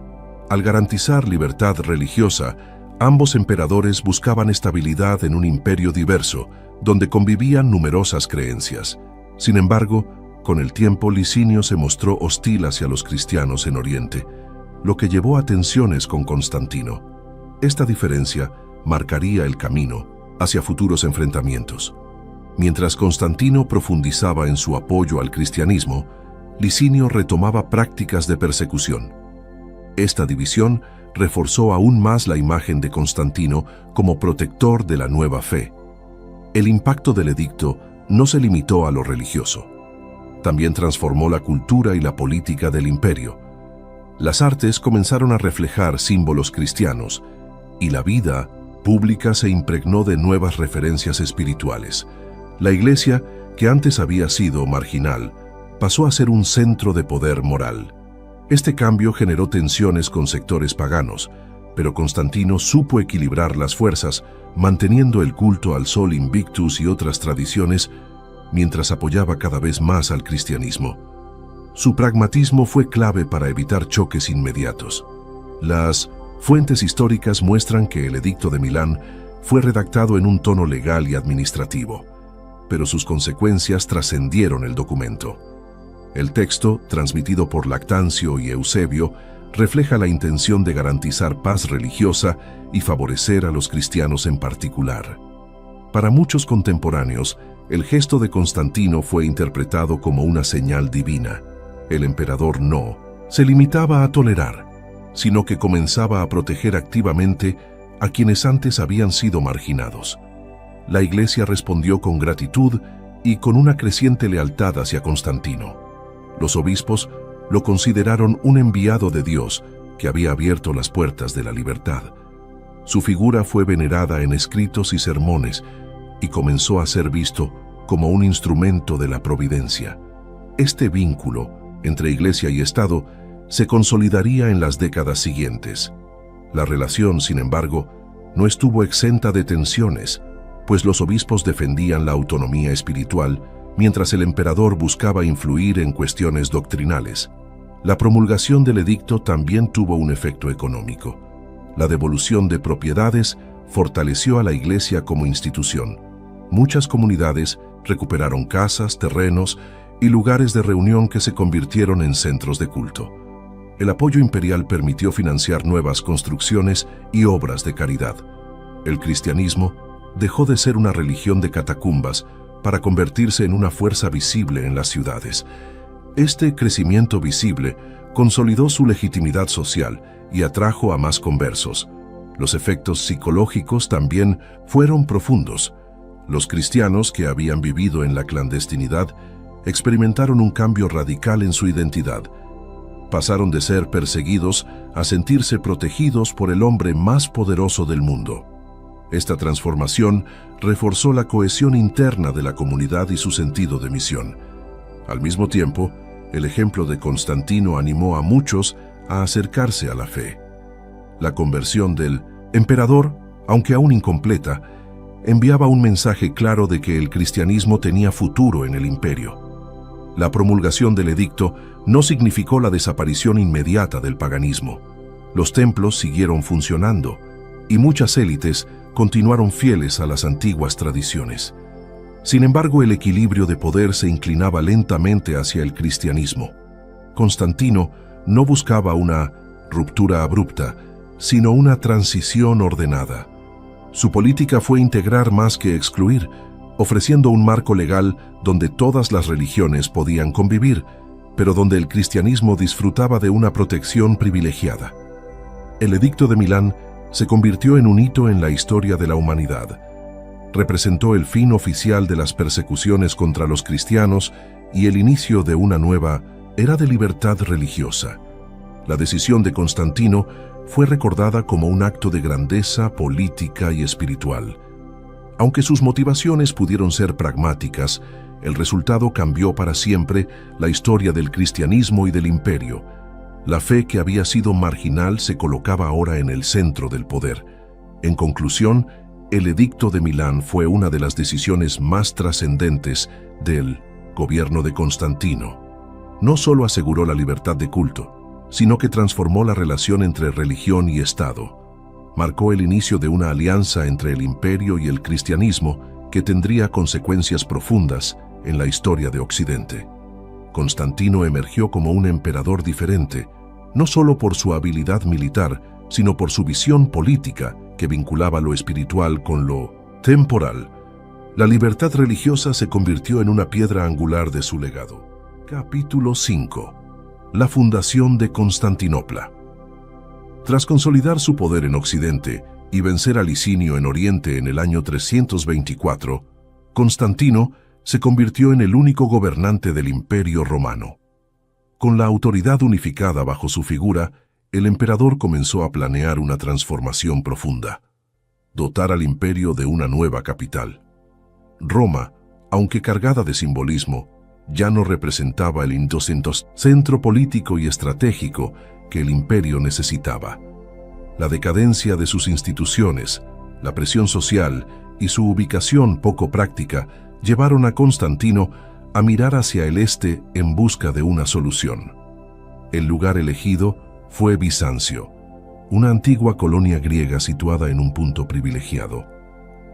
Al garantizar libertad religiosa, ambos emperadores buscaban estabilidad en un imperio diverso, donde convivían numerosas creencias. Sin embargo, con el tiempo Licinio se mostró hostil hacia los cristianos en Oriente. lo que llevó a tensiones con Constantino. Esta diferencia marcaría el camino hacia futuros enfrentamientos. Mientras Constantino profundizaba en su apoyo al cristianismo, Licinio retomaba prácticas de persecución. Esta división reforzó aún más la imagen de Constantino como protector de la nueva fe. El impacto del edicto no se limitó a lo religioso. También transformó la cultura y la política del imperio. Las artes comenzaron a reflejar símbolos cristianos, y la vida pública se impregnó de nuevas referencias espirituales. La Iglesia, que antes había sido marginal, pasó a ser un centro de poder moral. Este cambio generó tensiones con sectores paganos, pero Constantino supo equilibrar las fuerzas, manteniendo el culto al Sol Invictus y otras tradiciones, mientras apoyaba cada vez más al cristianismo. Su pragmatismo fue clave para evitar choques inmediatos. Las fuentes históricas muestran que el Edicto de Milán fue redactado en un tono legal y administrativo, pero sus consecuencias trascendieron el documento. El texto, transmitido por Lactancio y Eusebio, refleja la intención de garantizar paz religiosa y favorecer a los cristianos en particular. Para muchos contemporáneos, el gesto de Constantino fue interpretado como una señal divina. El emperador no se limitaba a tolerar, sino que comenzaba a proteger activamente a quienes antes habían sido marginados. La Iglesia respondió con gratitud y con una creciente lealtad hacia Constantino. Los obispos lo consideraron un enviado de Dios que había abierto las puertas de la libertad. Su figura fue venerada en escritos y sermones y comenzó a ser visto como un instrumento de la providencia. Este vínculo entre Iglesia y Estado se consolidaría en las décadas siguientes. La relación, sin embargo, no estuvo exenta de tensiones, pues los obispos defendían la autonomía espiritual mientras el emperador buscaba influir en cuestiones doctrinales. La promulgación del edicto también tuvo un efecto económico. La devolución de propiedades fortaleció a la Iglesia como institución. Muchas comunidades recuperaron casas, terrenos y lugares de reunión que se convirtieron en centros de culto. El apoyo imperial permitió financiar nuevas construcciones y obras de caridad. El cristianismo dejó de ser una religión de catacumbas para convertirse en una fuerza visible en las ciudades. Este crecimiento visible consolidó su legitimidad social y atrajo a más conversos. Los efectos psicológicos también fueron profundos. Los cristianos que habían vivido en la clandestinidad experimentaron un cambio radical en su identidad. Pasaron de ser perseguidos a sentirse protegidos por el hombre más poderoso del mundo. Esta transformación reforzó la cohesión interna de la comunidad y su sentido de misión. Al mismo tiempo, el ejemplo de Constantino animó a muchos a acercarse a la fe. La conversión del emperador, aunque aún incompleta, enviaba un mensaje claro de que el cristianismo tenía futuro en el imperio. La promulgación del edicto no significó la desaparición inmediata del paganismo. Los templos siguieron funcionando y muchas élites continuaron fieles a las antiguas tradiciones. Sin embargo, el equilibrio de poder se inclinaba lentamente hacia el cristianismo. Constantino no buscaba una ruptura abrupta, sino una transición ordenada. Su política fue integrar más que excluir, ofreciendo un marco legal donde todas las religiones podían convivir, pero donde el cristianismo disfrutaba de una protección privilegiada. El Edicto de Milán se convirtió en un hito en la historia de la humanidad. Representó el fin oficial de las persecuciones contra los cristianos y el inicio de una nueva era de libertad religiosa. La decisión de Constantino fue recordada como un acto de grandeza política y espiritual. Aunque sus motivaciones pudieron ser pragmáticas, el resultado cambió para siempre la historia del cristianismo y del imperio. La fe que había sido marginal se colocaba ahora en el centro del poder. En conclusión, el Edicto de Milán fue una de las decisiones más trascendentes del gobierno de Constantino. No solo aseguró la libertad de culto, sino que transformó la relación entre religión y Estado. Marcó el inicio de una alianza entre el imperio y el cristianismo que tendría consecuencias profundas en la historia de Occidente. Constantino emergió como un emperador diferente, no solo por su habilidad militar, sino por su visión política que vinculaba lo espiritual con lo temporal. La libertad religiosa se convirtió en una piedra angular de su legado. Capítulo 5. La fundación de Constantinopla. Tras consolidar su poder en Occidente y vencer a Licinio en Oriente en el año 324, Constantino se convirtió en el único gobernante del Imperio Romano. Con la autoridad unificada bajo su figura, el emperador comenzó a planear una transformación profunda: dotar al imperio de una nueva capital. Roma, aunque cargada de simbolismo, ya no representaba el centro político y estratégico que el imperio necesitaba. La decadencia de sus instituciones, la presión social y su ubicación poco práctica llevaron a Constantino a mirar hacia el este en busca de una solución. El lugar elegido fue Bizancio, una antigua colonia griega situada en un punto privilegiado.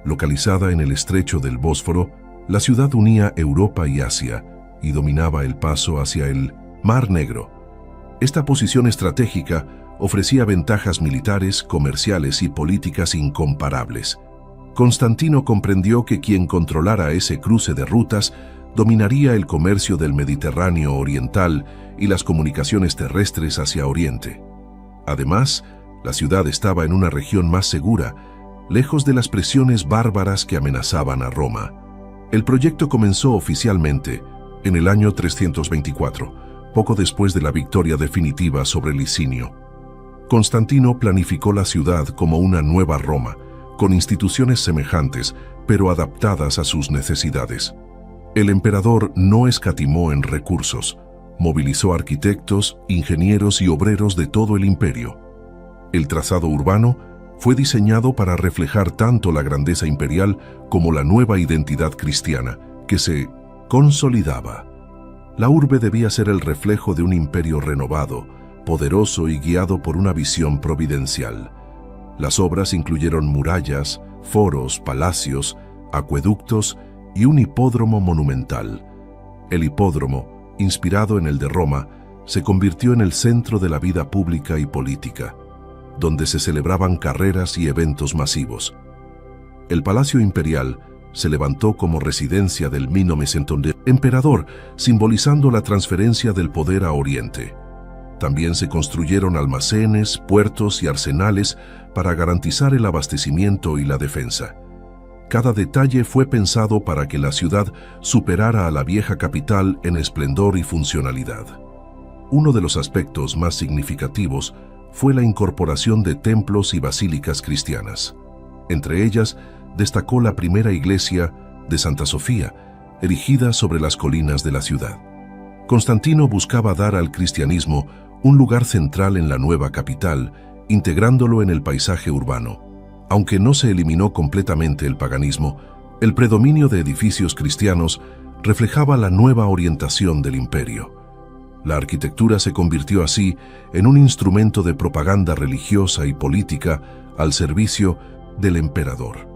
Localizada en el estrecho del Bósforo, la ciudad unía Europa y Asia y dominaba el paso hacia el Mar Negro. Esta posición estratégica ofrecía ventajas militares, comerciales y políticas incomparables. Constantino comprendió que quien controlara ese cruce de rutas dominaría el comercio del Mediterráneo oriental y las comunicaciones terrestres hacia Oriente. Además, la ciudad estaba en una región más segura, lejos de las presiones bárbaras que amenazaban a Roma. El proyecto comenzó oficialmente en el año 324, poco después de la victoria definitiva sobre Licinio. Constantino planificó la ciudad como una nueva Roma, con instituciones semejantes, pero adaptadas a sus necesidades. El emperador no escatimó en recursos, movilizó arquitectos, ingenieros y obreros de todo el imperio. El trazado urbano fue diseñado para reflejar tanto la grandeza imperial como la nueva identidad cristiana, que se consolidaba. La urbe debía ser el reflejo de un imperio renovado, poderoso y guiado por una visión providencial. Las obras incluyeron murallas, foros, palacios, acueductos y un hipódromo monumental. El hipódromo, inspirado en el de Roma, se convirtió en el centro de la vida pública y política, donde se celebraban carreras y eventos masivos. El Palacio Imperial se levantó como residencia del emperador, simbolizando la transferencia del poder a Oriente. También se construyeron almacenes, puertos y arsenales para garantizar el abastecimiento y la defensa. Cada detalle fue pensado para que la ciudad superara a la vieja capital en esplendor y funcionalidad. Uno de los aspectos más significativos fue la incorporación de templos y basílicas cristianas. Entre ellas, destacó la primera iglesia de Santa Sofía, erigida sobre las colinas de la ciudad. Constantino buscaba dar al cristianismo un lugar central en la nueva capital, integrándolo en el paisaje urbano. Aunque no se eliminó completamente el paganismo, el predominio de edificios cristianos reflejaba la nueva orientación del imperio. La arquitectura se convirtió así en un instrumento de propaganda religiosa y política al servicio del emperador.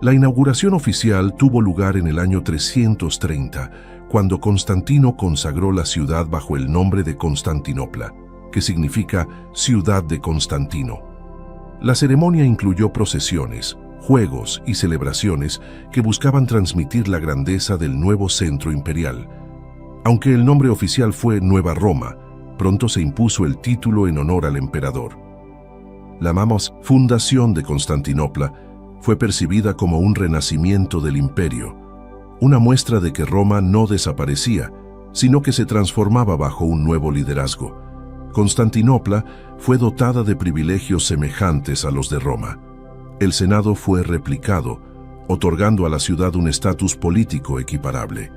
La inauguración oficial tuvo lugar en el año 330, cuando Constantino consagró la ciudad bajo el nombre de Constantinopla, que significa Ciudad de Constantino. La ceremonia incluyó procesiones, juegos y celebraciones que buscaban transmitir la grandeza del nuevo centro imperial. Aunque el nombre oficial fue Nueva Roma, pronto se impuso el título en honor al emperador. La fundación de Constantinopla fue percibida como un renacimiento del imperio, una muestra de que Roma no desaparecía, sino que se transformaba bajo un nuevo liderazgo. Constantinopla fue dotada de privilegios semejantes a los de Roma. El Senado fue replicado, otorgando a la ciudad un estatus político equiparable.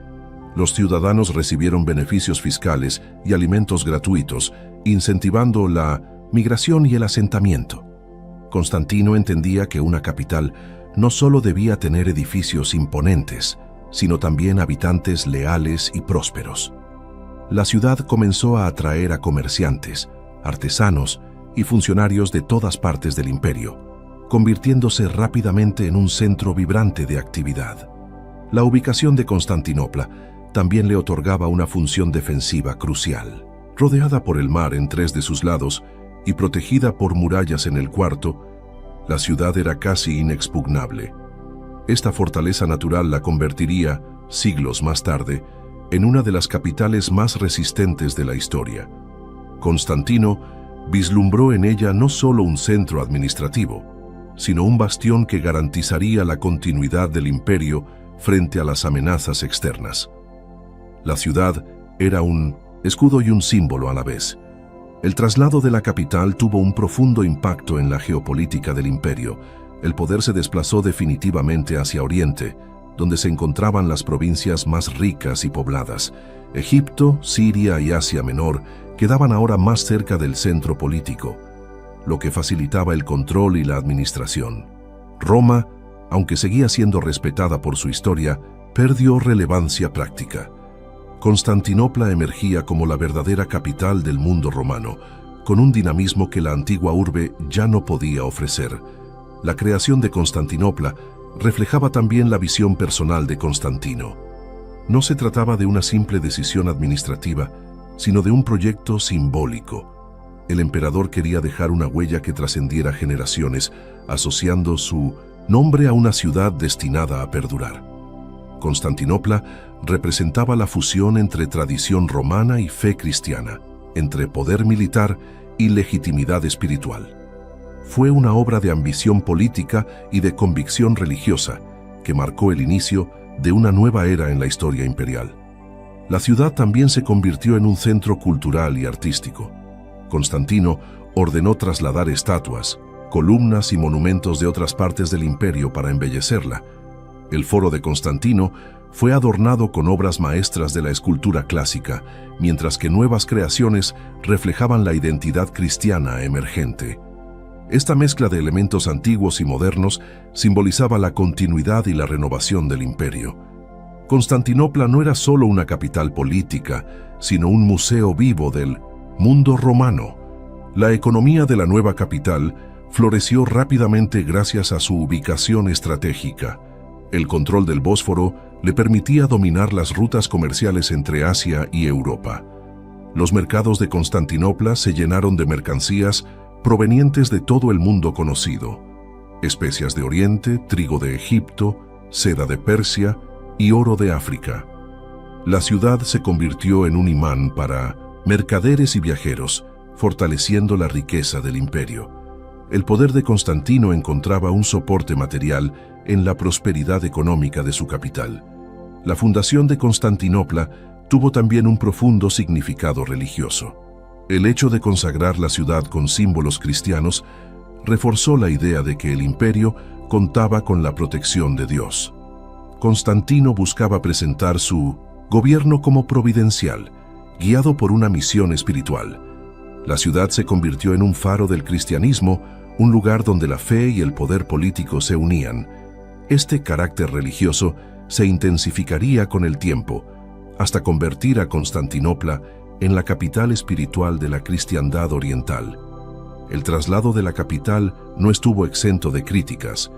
Los ciudadanos recibieron beneficios fiscales y alimentos gratuitos, incentivando la migración y el asentamiento. Constantino entendía que una capital no solo debía tener edificios imponentes, sino también habitantes leales y prósperos. La ciudad comenzó a atraer a comerciantes, artesanos y funcionarios de todas partes del imperio, convirtiéndose rápidamente en un centro vibrante de actividad. La ubicación de Constantinopla también le otorgaba una función defensiva crucial. Rodeada por el mar en 3 de sus lados y protegida por murallas en el cuarto, la ciudad era casi inexpugnable. Esta fortaleza natural la convertiría, siglos más tarde, en una de las capitales más resistentes de la historia. Constantino vislumbró en ella no solo un centro administrativo, sino un bastión que garantizaría la continuidad del imperio frente a las amenazas externas. La ciudad era un escudo y un símbolo a la vez. El traslado de la capital tuvo un profundo impacto en la geopolítica del imperio. El poder se desplazó definitivamente hacia Oriente, donde se encontraban las provincias más ricas y pobladas. Egipto, Siria y Asia Menor quedaban ahora más cerca del centro político, lo que facilitaba el control y la administración. Roma, aunque seguía siendo respetada por su historia, perdió relevancia práctica. Constantinopla emergía como la verdadera capital del mundo romano, con un dinamismo que la antigua urbe ya no podía ofrecer. La creación de Constantinopla reflejaba también la visión personal de Constantino. No se trataba de una simple decisión administrativa, sino de un proyecto simbólico. El emperador quería dejar una huella que trascendiera generaciones, asociando su nombre a una ciudad destinada a perdurar. Constantinopla representaba la fusión entre tradición romana y fe cristiana, entre poder militar y legitimidad espiritual. Fue una obra de ambición política y de convicción religiosa que marcó el inicio de una nueva era en la historia imperial. La ciudad también se convirtió en un centro cultural y artístico. Constantino ordenó trasladar estatuas, columnas y monumentos de otras partes del imperio para embellecerla. El Foro de Constantino fue adornado con obras maestras de la escultura clásica, mientras que nuevas creaciones reflejaban la identidad cristiana emergente. Esta mezcla de elementos antiguos y modernos simbolizaba la continuidad y la renovación del imperio. Constantinopla no era solo una capital política, sino un museo vivo del mundo romano. La economía de la nueva capital floreció rápidamente gracias a su ubicación estratégica. El control del Bósforo le permitía dominar las rutas comerciales entre Asia y Europa. Los mercados de Constantinopla se llenaron de mercancías provenientes de todo el mundo conocido: especias de Oriente, trigo de Egipto, seda de Persia y oro de África. La ciudad se convirtió en un imán para mercaderes y viajeros, fortaleciendo la riqueza del imperio. El poder de Constantino encontraba un soporte material en la prosperidad económica de su capital. La fundación de Constantinopla tuvo también un profundo significado religioso. El hecho de consagrar la ciudad con símbolos cristianos reforzó la idea de que el imperio contaba con la protección de Dios. Constantino buscaba presentar su gobierno como providencial, guiado por una misión espiritual. La ciudad se convirtió en un faro del cristianismo, un lugar donde la fe y el poder político se unían. Este carácter religioso se intensificaría con el tiempo, hasta convertir a Constantinopla en la capital espiritual de la cristiandad oriental. El traslado de la capital no estuvo exento de críticas.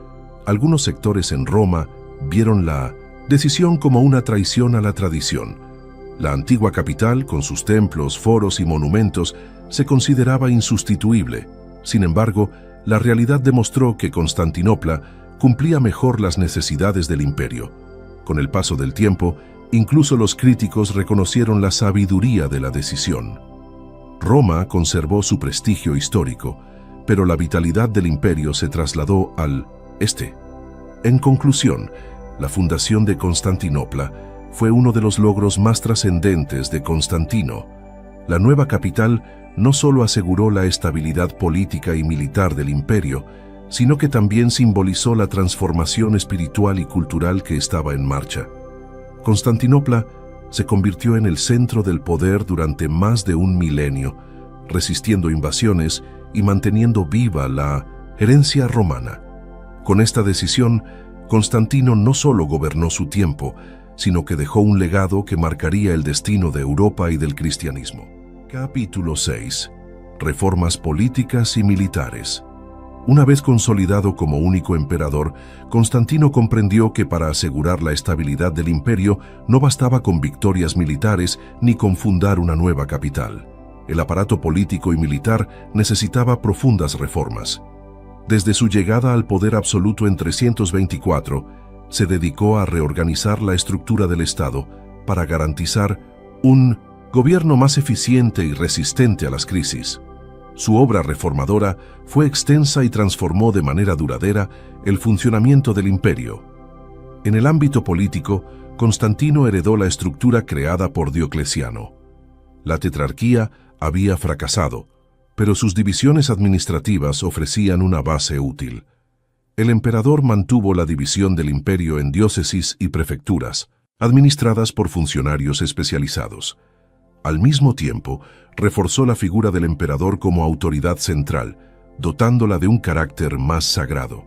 Algunos sectores en Roma vieron la decisión como una traición a la tradición. La antigua capital, con sus templos, foros y monumentos, se consideraba insustituible. Sin embargo, la realidad demostró que Constantinopla cumplía mejor las necesidades del imperio. Con el paso del tiempo, incluso los críticos reconocieron la sabiduría de la decisión. Roma conservó su prestigio histórico, pero la vitalidad del imperio se trasladó al este. En conclusión, la fundación de Constantinopla fue uno de los logros más trascendentes de Constantino. La nueva capital no solo aseguró la estabilidad política y militar del imperio, sino que también simbolizó la transformación espiritual y cultural que estaba en marcha. Constantinopla se convirtió en el centro del poder durante más de un milenio, resistiendo invasiones y manteniendo viva la herencia romana. Con esta decisión, Constantino no solo gobernó su tiempo, sino que dejó un legado que marcaría el destino de Europa y del cristianismo. Capítulo 6. Reformas políticas y militares. Una vez consolidado como único emperador, Constantino comprendió que para asegurar la estabilidad del imperio no bastaba con victorias militares ni con fundar una nueva capital. El aparato político y militar necesitaba profundas reformas. Desde su llegada al poder absoluto en 324, se dedicó a reorganizar la estructura del Estado para garantizar un gobierno más eficiente y resistente a las crisis. Su obra reformadora fue extensa y transformó de manera duradera el funcionamiento del imperio. En el ámbito político, Constantino heredó la estructura creada por Diocleciano. La tetrarquía había fracasado, pero sus divisiones administrativas ofrecían una base útil. El emperador mantuvo la división del imperio en diócesis y prefecturas, administradas por funcionarios especializados. Al mismo tiempo, reforzó la figura del emperador como autoridad central, dotándola de un carácter más sagrado.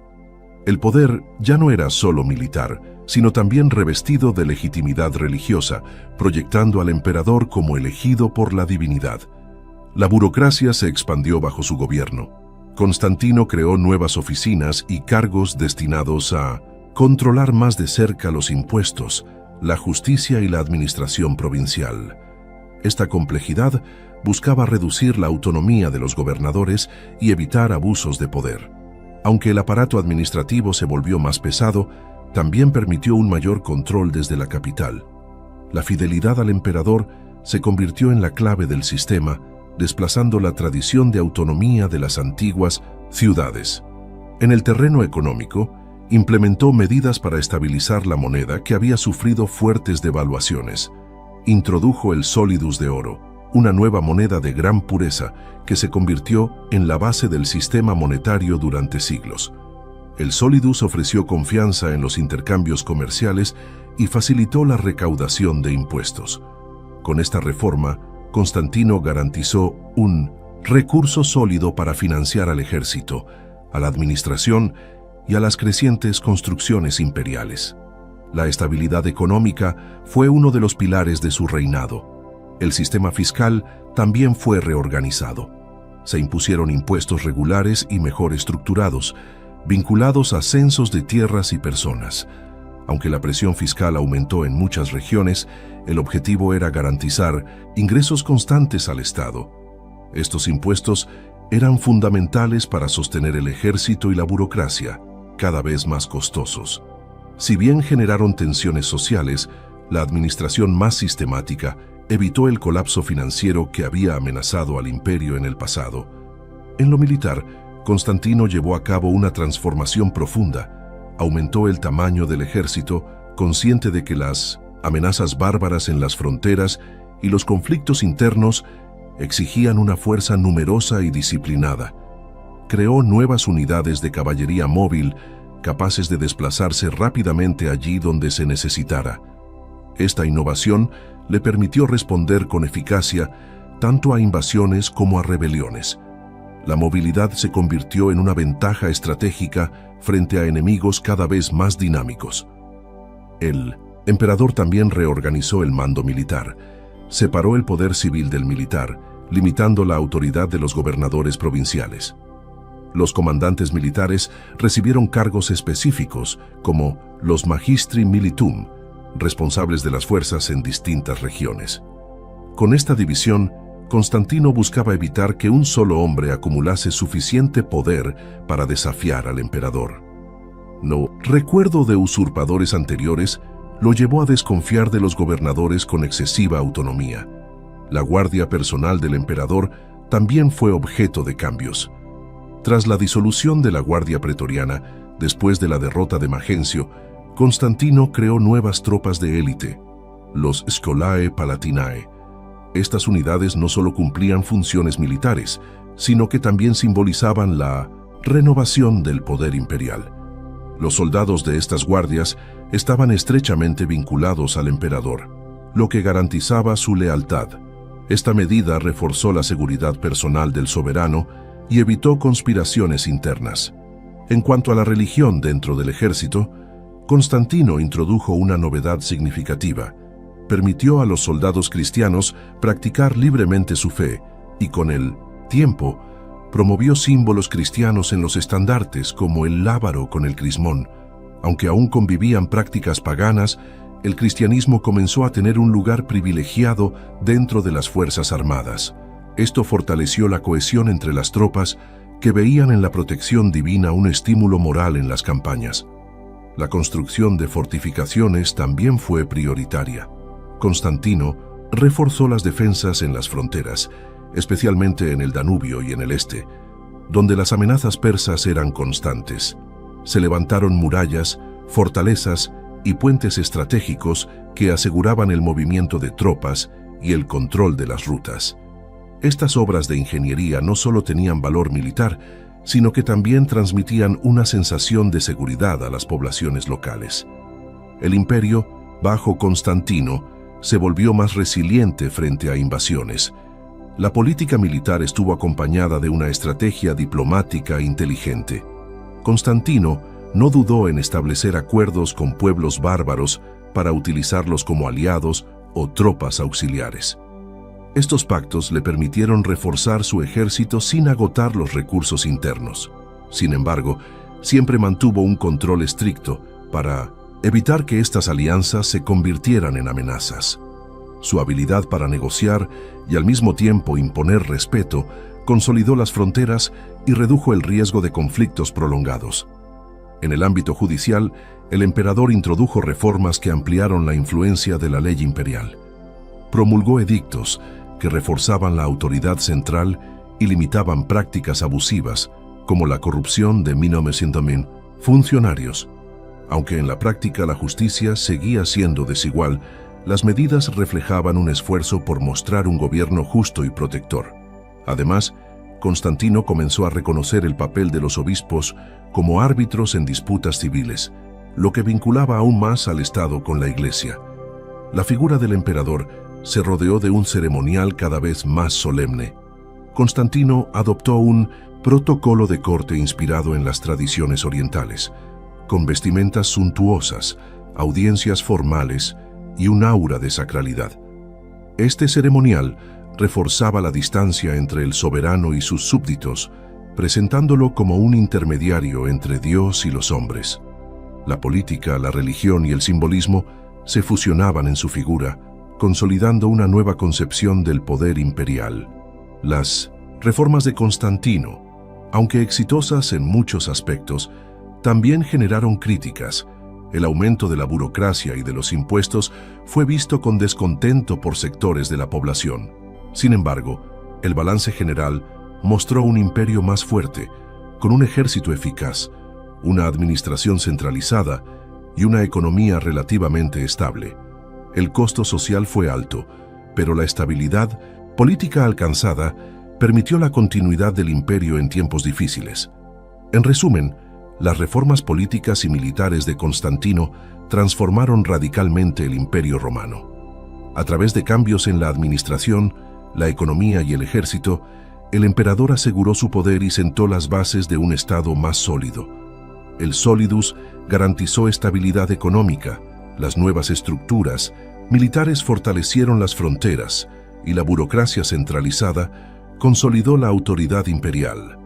El poder ya no era solo militar, sino también revestido de legitimidad religiosa, proyectando al emperador como elegido por la divinidad. La burocracia se expandió bajo su gobierno. Constantino creó nuevas oficinas y cargos destinados a controlar más de cerca los impuestos, la justicia y la administración provincial. Esta complejidad buscaba reducir la autonomía de los gobernadores y evitar abusos de poder. Aunque el aparato administrativo se volvió más pesado, también permitió un mayor control desde la capital. La fidelidad al emperador se convirtió en la clave del sistema, desplazando la tradición de autonomía de las antiguas ciudades. En el terreno económico, implementó medidas para estabilizar la moneda que había sufrido fuertes devaluaciones. Introdujo el solidus de oro, una nueva moneda de gran pureza que se convirtió en la base del sistema monetario durante siglos. El solidus ofreció confianza en los intercambios comerciales y facilitó la recaudación de impuestos. Con esta reforma, Constantino garantizó un recurso sólido para financiar al ejército, a la administración y a las crecientes construcciones imperiales. La estabilidad económica fue uno de los pilares de su reinado. El sistema fiscal también fue reorganizado. Se impusieron impuestos regulares y mejor estructurados, vinculados a censos de tierras y personas. Aunque la presión fiscal aumentó en muchas regiones, el objetivo era garantizar ingresos constantes al Estado. Estos impuestos eran fundamentales para sostener el ejército y la burocracia, cada vez más costosos. Si bien generaron tensiones sociales, la administración más sistemática evitó el colapso financiero que había amenazado al imperio en el pasado. En lo militar, Constantino llevó a cabo una transformación profunda. Aumentó el tamaño del ejército, consciente de que las amenazas bárbaras en las fronteras y los conflictos internos exigían una fuerza numerosa y disciplinada. Creó nuevas unidades de caballería móvil, capaces de desplazarse rápidamente allí donde se necesitara. Esta innovación le permitió responder con eficacia tanto a invasiones como a rebeliones. La movilidad se convirtió en una ventaja estratégica frente a enemigos cada vez más dinámicos. El emperador también reorganizó el mando militar. Separó el poder civil del militar, limitando la autoridad de los gobernadores provinciales. Los comandantes militares recibieron cargos específicos, como los magistri militum, responsables de las fuerzas en distintas regiones. Con esta división, Constantino buscaba evitar que un solo hombre acumulase suficiente poder para desafiar al emperador. No recuerdo de usurpadores anteriores lo llevó a desconfiar de los gobernadores con excesiva autonomía. La guardia personal del emperador también fue objeto de cambios. Tras la disolución de la Guardia Pretoriana, después de la derrota de Magencio, Constantino creó nuevas tropas de élite, los Scholae Palatinae. Estas unidades no solo cumplían funciones militares, sino que también simbolizaban la renovación del poder imperial. Los soldados de estas guardias estaban estrechamente vinculados al emperador, lo que garantizaba su lealtad. Esta medida reforzó la seguridad personal del soberano y evitó conspiraciones internas. En cuanto a la religión dentro del ejército, Constantino introdujo una novedad significativa. Permitió a los soldados cristianos practicar libremente su fe y, con el tiempo, promovió símbolos cristianos en los estandartes como el lábaro con el crismón. Aunque aún convivían prácticas paganas, el cristianismo comenzó a tener un lugar privilegiado dentro de las Fuerzas Armadas. Esto fortaleció la cohesión entre las tropas que veían en la protección divina un estímulo moral en las campañas. La construcción de fortificaciones también fue prioritaria. Constantino reforzó las defensas en las fronteras, especialmente en el Danubio y en el este, donde las amenazas persas eran constantes. Se levantaron murallas, fortalezas y puentes estratégicos que aseguraban el movimiento de tropas y el control de las rutas. Estas obras de ingeniería no solo tenían valor militar, sino que también transmitían una sensación de seguridad a las poblaciones locales. El imperio, bajo Constantino, se volvió más resiliente frente a invasiones. La política militar estuvo acompañada de una estrategia diplomática inteligente. Constantino no dudó en establecer acuerdos con pueblos bárbaros para utilizarlos como aliados o tropas auxiliares. Estos pactos le permitieron reforzar su ejército sin agotar los recursos internos. Sin embargo, siempre mantuvo un control estricto para evitar que estas alianzas se convirtieran en amenazas. Su habilidad para negociar y al mismo tiempo imponer respeto consolidó las fronteras y redujo el riesgo de conflictos prolongados. En el ámbito judicial, el emperador introdujo reformas que ampliaron la influencia de la ley imperial. Promulgó edictos que reforzaban la autoridad central y limitaban prácticas abusivas, como la corrupción de funcionarios. Aunque en la práctica la justicia seguía siendo desigual, las medidas reflejaban un esfuerzo por mostrar un gobierno justo y protector. Además, Constantino comenzó a reconocer el papel de los obispos como árbitros en disputas civiles, lo que vinculaba aún más al Estado con la Iglesia. La figura del emperador se rodeó de un ceremonial cada vez más solemne. Constantino adoptó un protocolo de corte inspirado en las tradiciones orientales, con vestimentas suntuosas, audiencias formales y un aura de sacralidad. Este ceremonial reforzaba la distancia entre el soberano y sus súbditos, presentándolo como un intermediario entre Dios y los hombres. La política, la religión y el simbolismo se fusionaban en su figura, consolidando una nueva concepción del poder imperial. Las reformas de Constantino, aunque exitosas en muchos aspectos, también generaron críticas. El aumento de la burocracia y de los impuestos fue visto con descontento por sectores de la población. Sin embargo, el balance general mostró un imperio más fuerte, con un ejército eficaz, una administración centralizada y una economía relativamente estable. El costo social fue alto, pero la estabilidad política alcanzada permitió la continuidad del imperio en tiempos difíciles. En resumen, las reformas políticas y militares de Constantino transformaron radicalmente el Imperio Romano. A través de cambios en la administración, la economía y el ejército, el emperador aseguró su poder y sentó las bases de un Estado más sólido. El Solidus garantizó estabilidad económica, las nuevas estructuras militares fortalecieron las fronteras y la burocracia centralizada consolidó la autoridad imperial.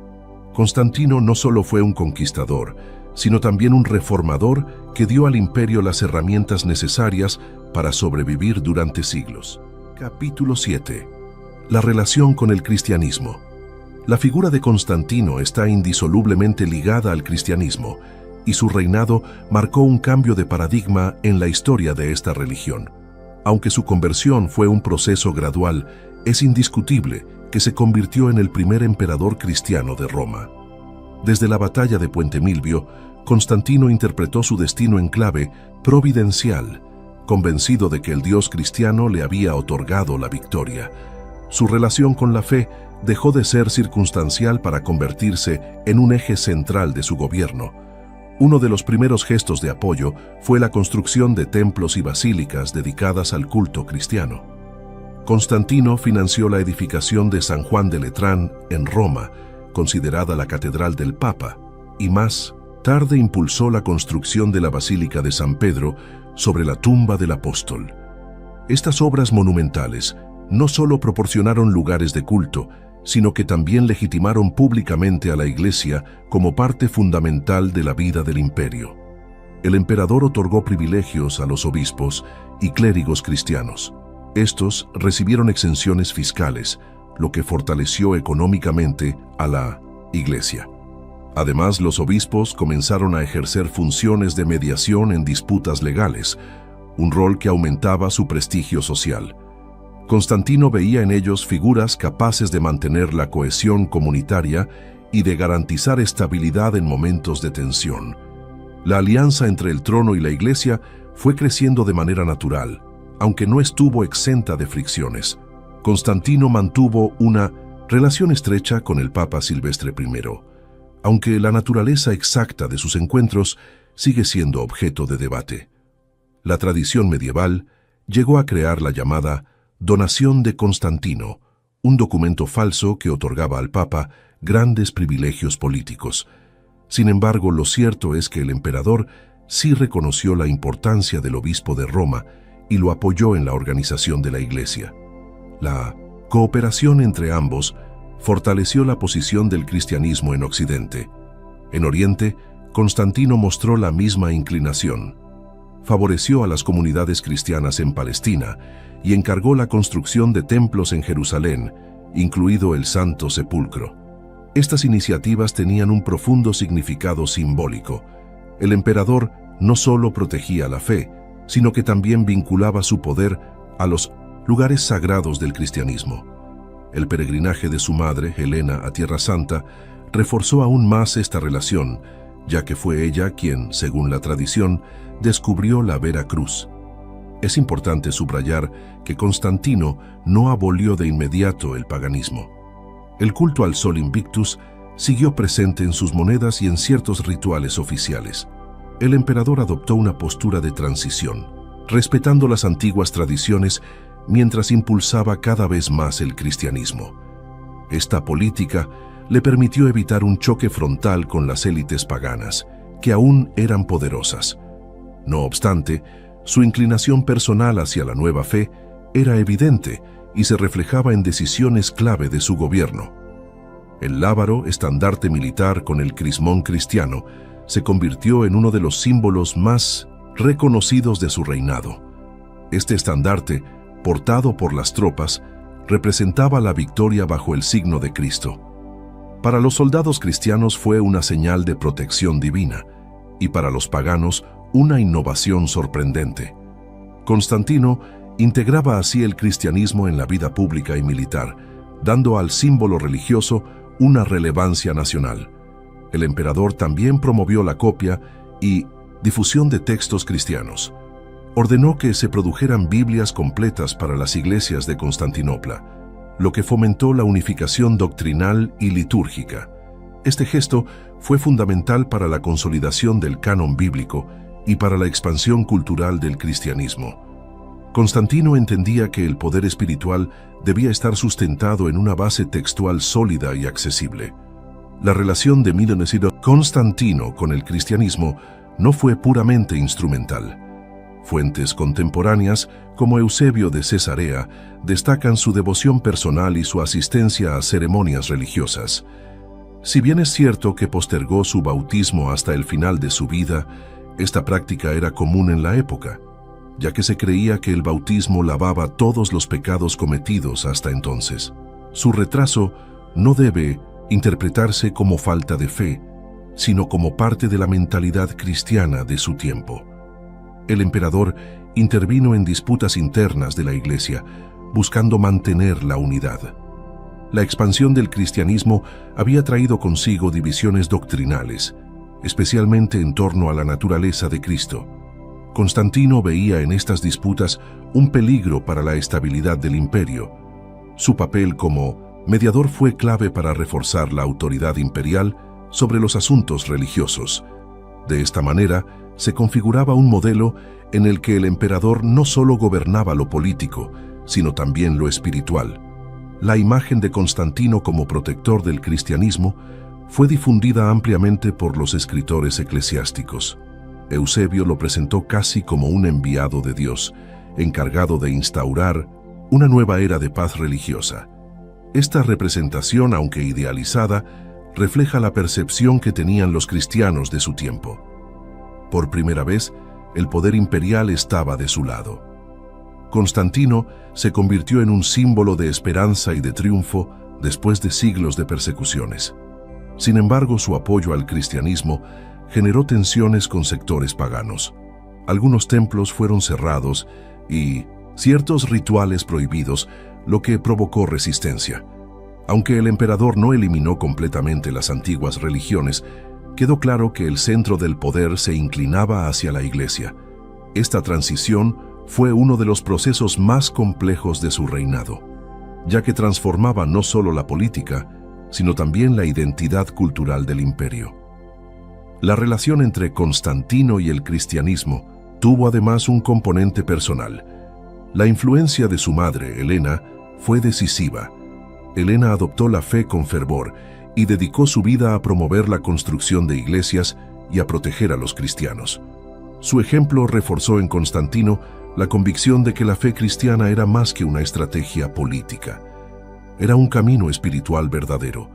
Constantino no solo fue un conquistador, sino también un reformador que dio al imperio las herramientas necesarias para sobrevivir durante siglos. Capítulo 7. La relación con el cristianismo. La figura de Constantino está indisolublemente ligada al cristianismo, y su reinado marcó un cambio de paradigma en la historia de esta religión. Aunque su conversión fue un proceso gradual, es indiscutible que se convirtió en el primer emperador cristiano de Roma. Desde la batalla de Puente Milvio, Constantino interpretó su destino en clave providencial, convencido de que el Dios cristiano le había otorgado la victoria. Su relación con la fe dejó de ser circunstancial para convertirse en un eje central de su gobierno. Uno de los primeros gestos de apoyo fue la construcción de templos y basílicas dedicadas al culto cristiano. Constantino financió la edificación de San Juan de Letrán en Roma, considerada la catedral del Papa, y más tarde impulsó la construcción de la Basílica de San Pedro sobre la tumba del apóstol. Estas obras monumentales no solo proporcionaron lugares de culto, sino que también legitimaron públicamente a la Iglesia como parte fundamental de la vida del imperio. El emperador otorgó privilegios a los obispos y clérigos cristianos. Estos recibieron exenciones fiscales, lo que fortaleció económicamente a la Iglesia. Además, los obispos comenzaron a ejercer funciones de mediación en disputas legales, un rol que aumentaba su prestigio social. Constantino veía en ellos figuras capaces de mantener la cohesión comunitaria y de garantizar estabilidad en momentos de tensión. La alianza entre el trono y la Iglesia fue creciendo de manera natural, aunque no estuvo exenta de fricciones. Constantino mantuvo una relación estrecha con el Papa Silvestre I, aunque la naturaleza exacta de sus encuentros sigue siendo objeto de debate. La tradición medieval llegó a crear la llamada Donación de Constantino, un documento falso que otorgaba al Papa grandes privilegios políticos. Sin embargo, lo cierto es que el emperador sí reconoció la importancia del obispo de Roma y lo apoyó en la organización de la Iglesia. La cooperación entre ambos fortaleció la posición del cristianismo en Occidente. En Oriente, Constantino mostró la misma inclinación. Favoreció a las comunidades cristianas en Palestina y encargó la construcción de templos en Jerusalén, incluido el Santo Sepulcro. Estas iniciativas tenían un profundo significado simbólico. El emperador no solo protegía la fe, sino que también vinculaba su poder a los lugares sagrados del cristianismo. El peregrinaje de su madre, Helena, a Tierra Santa, reforzó aún más esta relación, ya que fue ella quien, según la tradición, descubrió la Vera Cruz. Es importante subrayar que Constantino no abolió de inmediato el paganismo. El culto al Sol Invictus siguió presente en sus monedas y en ciertos rituales oficiales. El emperador adoptó una postura de transición, respetando las antiguas tradiciones mientras impulsaba cada vez más el cristianismo. Esta política le permitió evitar un choque frontal con las élites paganas, que aún eran poderosas. No obstante, su inclinación personal hacia la nueva fe era evidente y se reflejaba en decisiones clave de su gobierno. El lábaro, estandarte militar con el crismón cristiano, se convirtió en uno de los símbolos más reconocidos de su reinado. Este estandarte, portado por las tropas, representaba la victoria bajo el signo de Cristo. Para los soldados cristianos fue una señal de protección divina, y para los paganos una innovación sorprendente. Constantino integraba así el cristianismo en la vida pública y militar, dando al símbolo religioso una relevancia nacional. El emperador también promovió la copia y difusión de textos cristianos. Ordenó que se produjeran Biblias completas para las iglesias de Constantinopla, lo que fomentó la unificación doctrinal y litúrgica. Este gesto fue fundamental para la consolidación del canon bíblico y para la expansión cultural del cristianismo. Constantino entendía que el poder espiritual debía estar sustentado en una base textual sólida y accesible. La relación de Constantino con el cristianismo no fue puramente instrumental. Fuentes contemporáneas, como Eusebio de Cesarea, destacan su devoción personal y su asistencia a ceremonias religiosas. Si bien es cierto que postergó su bautismo hasta el final de su vida, esta práctica era común en la época, ya que se creía que el bautismo lavaba todos los pecados cometidos hasta entonces. Su retraso no debe interpretarse como falta de fe, sino como parte de la mentalidad cristiana de su tiempo. El emperador intervino en disputas internas de la Iglesia, buscando mantener la unidad. La expansión del cristianismo había traído consigo divisiones doctrinales, especialmente en torno a la naturaleza de Cristo. Constantino veía en estas disputas un peligro para la estabilidad del imperio. Su papel como mediador fue clave para reforzar la autoridad imperial sobre los asuntos religiosos. De esta manera, se configuraba un modelo en el que el emperador no solo gobernaba lo político, sino también lo espiritual. La imagen de Constantino como protector del cristianismo fue difundida ampliamente por los escritores eclesiásticos. Eusebio lo presentó casi como un enviado de Dios, encargado de instaurar una nueva era de paz religiosa. Esta representación, aunque idealizada, refleja la percepción que tenían los cristianos de su tiempo. Por primera vez, el poder imperial estaba de su lado. Constantino se convirtió en un símbolo de esperanza y de triunfo después de siglos de persecuciones. Sin embargo, su apoyo al cristianismo generó tensiones con sectores paganos. Algunos templos fueron cerrados y ciertos rituales prohibidos, lo que provocó resistencia. Aunque el emperador no eliminó completamente las antiguas religiones, quedó claro que el centro del poder se inclinaba hacia la Iglesia. Esta transición fue uno de los procesos más complejos de su reinado, ya que transformaba no solo la política, sino también la identidad cultural del imperio. La relación entre Constantino y el cristianismo tuvo además un componente personal. La influencia de su madre, Helena, fue decisiva. Helena adoptó la fe con fervor y dedicó su vida a promover la construcción de iglesias y a proteger a los cristianos. Su ejemplo reforzó en Constantino la convicción de que la fe cristiana era más que una estrategia política. Era un camino espiritual verdadero.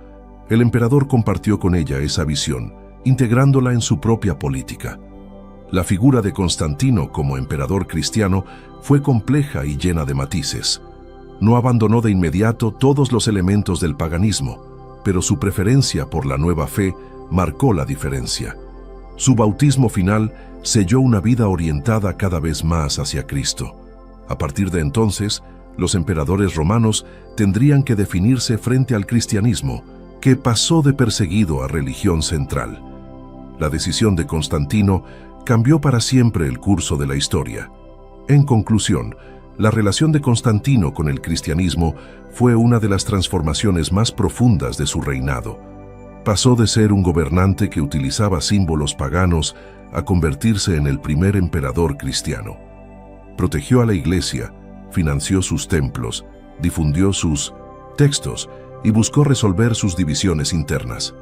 El emperador compartió con ella esa visión, integrándola en su propia política. La figura de Constantino como emperador cristiano fue compleja y llena de matices. No abandonó de inmediato todos los elementos del paganismo, pero su preferencia por la nueva fe marcó la diferencia. Su bautismo final selló una vida orientada cada vez más hacia Cristo. A partir de entonces, los emperadores romanos tendrían que definirse frente al cristianismo, que pasó de perseguido a religión central. La decisión de Constantino cambió para siempre el curso de la historia. En conclusión, la relación de Constantino con el cristianismo fue una de las transformaciones más profundas de su reinado. Pasó de ser un gobernante que utilizaba símbolos paganos a convertirse en el primer emperador cristiano. Protegió a la Iglesia, financió sus templos, difundió sus textos y buscó resolver sus divisiones internas.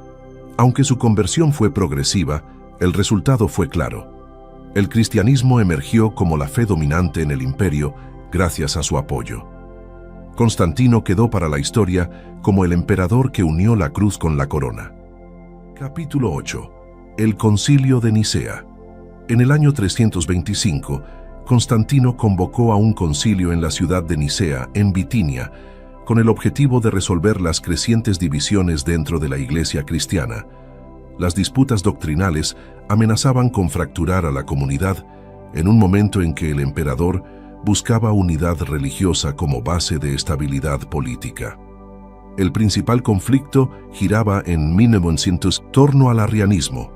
Aunque su conversión fue progresiva, el resultado fue claro. El cristianismo emergió como la fe dominante en el imperio gracias a su apoyo. Constantino quedó para la historia como el emperador que unió la cruz con la corona. Capítulo 8. El Concilio de Nicea. En el año 325, Constantino convocó a un concilio en la ciudad de Nicea, en Bitinia, con el objetivo de resolver las crecientes divisiones dentro de la Iglesia cristiana. Las disputas doctrinales amenazaban con fracturar a la comunidad en un momento en que el emperador buscaba unidad religiosa como base de estabilidad política. El principal conflicto giraba en 1900 en torno al arrianismo,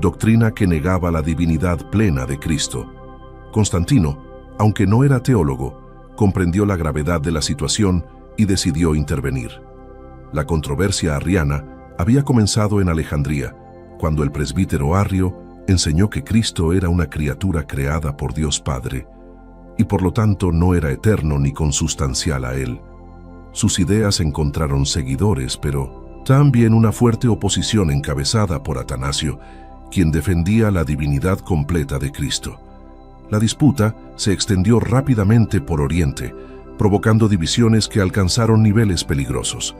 doctrina que negaba la divinidad plena de Cristo. Constantino, aunque no era teólogo, comprendió la gravedad de la situación y decidió intervenir. La controversia arriana había comenzado en Alejandría, cuando el presbítero Arrio enseñó que Cristo era una criatura creada por Dios Padre, y por lo tanto no era eterno ni consustancial a Él. Sus ideas encontraron seguidores, pero también una fuerte oposición encabezada por Atanasio, quien defendía la divinidad completa de Cristo. La disputa se extendió rápidamente por Oriente, provocando divisiones que alcanzaron niveles peligrosos.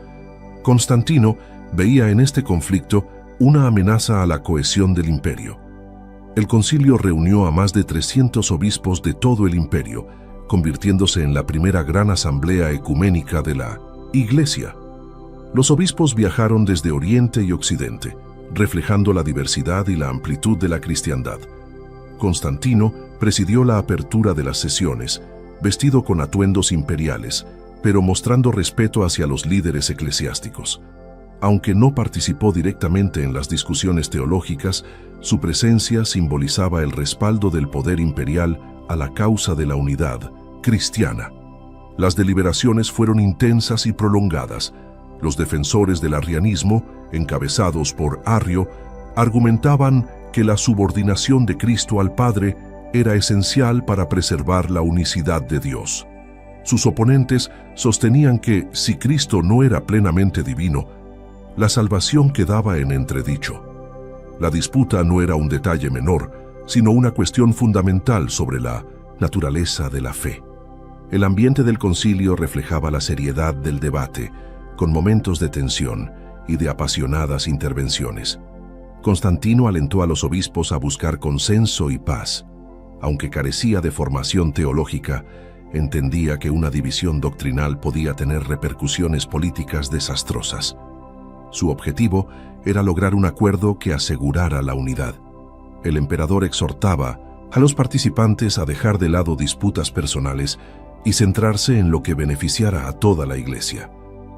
Constantino veía en este conflicto una amenaza a la cohesión del imperio. El concilio reunió a más de 300 obispos de todo el imperio, convirtiéndose en la primera gran asamblea ecuménica de la Iglesia. Los obispos viajaron desde Oriente y Occidente, reflejando la diversidad y la amplitud de la cristiandad. Constantino presidió la apertura de las sesiones, vestido con atuendos imperiales, pero mostrando respeto hacia los líderes eclesiásticos. Aunque no participó directamente en las discusiones teológicas, su presencia simbolizaba el respaldo del poder imperial a la causa de la unidad cristiana. Las deliberaciones fueron intensas y prolongadas. Los defensores del arrianismo, encabezados por Arrio, argumentaban que la subordinación de Cristo al Padre era esencial para preservar la unicidad de Dios. Sus oponentes sostenían que, si Cristo no era plenamente divino, la salvación quedaba en entredicho. La disputa no era un detalle menor, sino una cuestión fundamental sobre la naturaleza de la fe. El ambiente del concilio reflejaba la seriedad del debate, con momentos de tensión y de apasionadas intervenciones. Constantino alentó a los obispos a buscar consenso y paz. Aunque carecía de formación teológica, entendía que una división doctrinal podía tener repercusiones políticas desastrosas. Su objetivo era lograr un acuerdo que asegurara la unidad. El emperador exhortaba a los participantes a dejar de lado disputas personales y centrarse en lo que beneficiara a toda la Iglesia.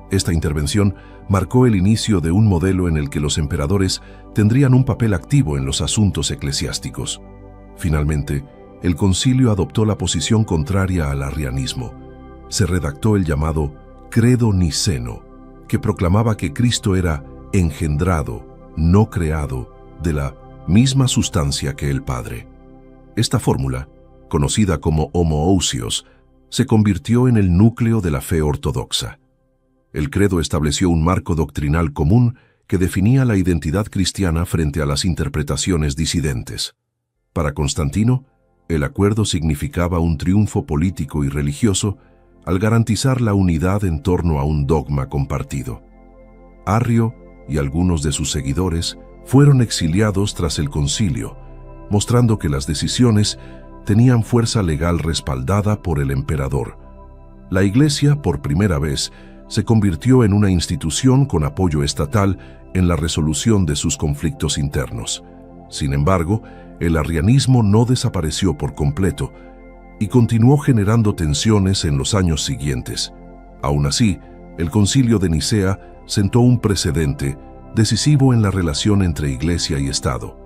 Esta intervención marcó el inicio de un modelo en el que los emperadores tendrían un papel activo en los asuntos eclesiásticos. Finalmente, el concilio adoptó la posición contraria al arrianismo. Se redactó el llamado Credo Niceno, que proclamaba que Cristo era engendrado, no creado, de la misma sustancia que el Padre. Esta fórmula, conocida como homoousios, se convirtió en el núcleo de la fe ortodoxa. El credo estableció un marco doctrinal común que definía la identidad cristiana frente a las interpretaciones disidentes. Para Constantino, el acuerdo significaba un triunfo político y religioso al garantizar la unidad en torno a un dogma compartido. Arrio y algunos de sus seguidores fueron exiliados tras el concilio, mostrando que las decisiones tenían fuerza legal respaldada por el emperador. La Iglesia, por primera vez, se convirtió en una institución con apoyo estatal en la resolución de sus conflictos internos. Sin embargo, el arrianismo no desapareció por completo y continuó generando tensiones en los años siguientes. Aún así, el Concilio de Nicea sentó un precedente decisivo en la relación entre Iglesia y Estado.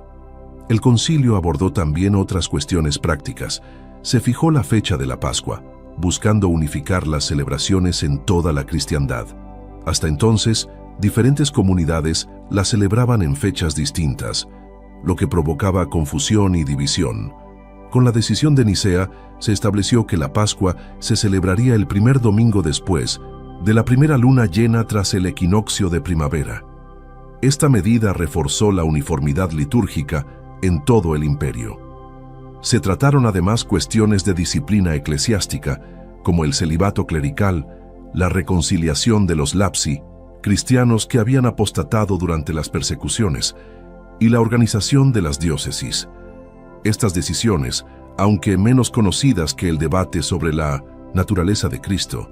El concilio abordó también otras cuestiones prácticas. Se fijó la fecha de la Pascua, buscando unificar las celebraciones en toda la cristiandad. Hasta entonces, diferentes comunidades la celebraban en fechas distintas, lo que provocaba confusión y división. Con la decisión de Nicea, se estableció que la Pascua se celebraría el primer domingo después de la primera luna llena tras el equinoccio de primavera. Esta medida reforzó la uniformidad litúrgica en todo el imperio. Se trataron además cuestiones de disciplina eclesiástica, como el celibato clerical, la reconciliación de los lapsi, cristianos que habían apostatado durante las persecuciones, y la organización de las diócesis. Estas decisiones, aunque menos conocidas que el debate sobre la naturaleza de Cristo,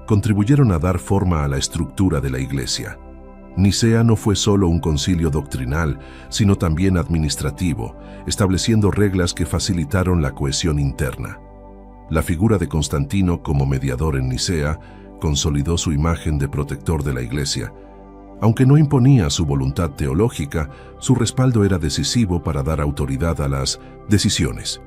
contribuyeron a dar forma a la estructura de la Iglesia. Nicea no fue solo un concilio doctrinal, sino también administrativo, estableciendo reglas que facilitaron la cohesión interna. La figura de Constantino como mediador en Nicea consolidó su imagen de protector de la Iglesia. Aunque no imponía su voluntad teológica, su respaldo era decisivo para dar autoridad a las decisiones.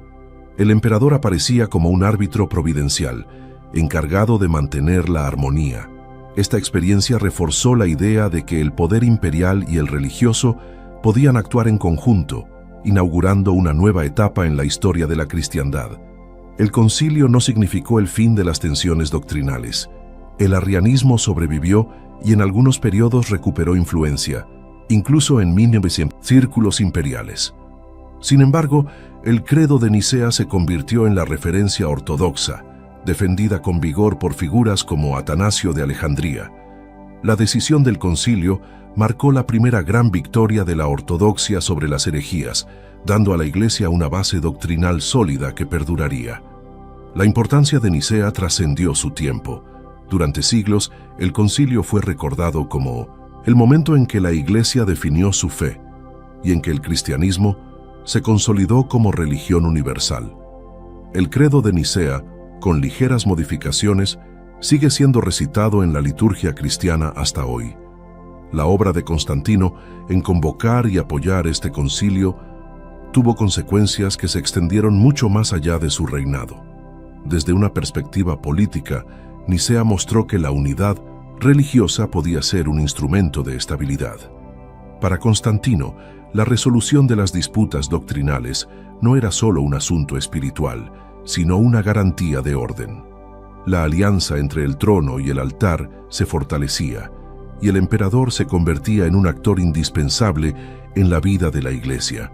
El emperador aparecía como un árbitro providencial, encargado de mantener la armonía. Esta experiencia reforzó la idea de que el poder imperial y el religioso podían actuar en conjunto, inaugurando una nueva etapa en la historia de la cristiandad. El concilio no significó el fin de las tensiones doctrinales. El arrianismo sobrevivió y en algunos periodos recuperó influencia, incluso en 1900 círculos imperiales. Sin embargo, el credo de Nicea se convirtió en la referencia ortodoxa, defendida con vigor por figuras como Atanasio de Alejandría. La decisión del concilio marcó la primera gran victoria de la ortodoxia sobre las herejías, dando a la Iglesia una base doctrinal sólida que perduraría. La importancia de Nicea trascendió su tiempo. Durante siglos, el concilio fue recordado como el momento en que la Iglesia definió su fe y en que el cristianismo se consolidó como religión universal. El credo de Nicea, con ligeras modificaciones, sigue siendo recitado en la liturgia cristiana hasta hoy. La obra de Constantino en convocar y apoyar este concilio tuvo consecuencias que se extendieron mucho más allá de su reinado. Desde una perspectiva política, Nicea mostró que la unidad religiosa podía ser un instrumento de estabilidad. Para Constantino, la resolución de las disputas doctrinales no era solo un asunto espiritual, sino una garantía de orden. La alianza entre el trono y el altar se fortalecía, y el emperador se convertía en un actor indispensable en la vida de la Iglesia.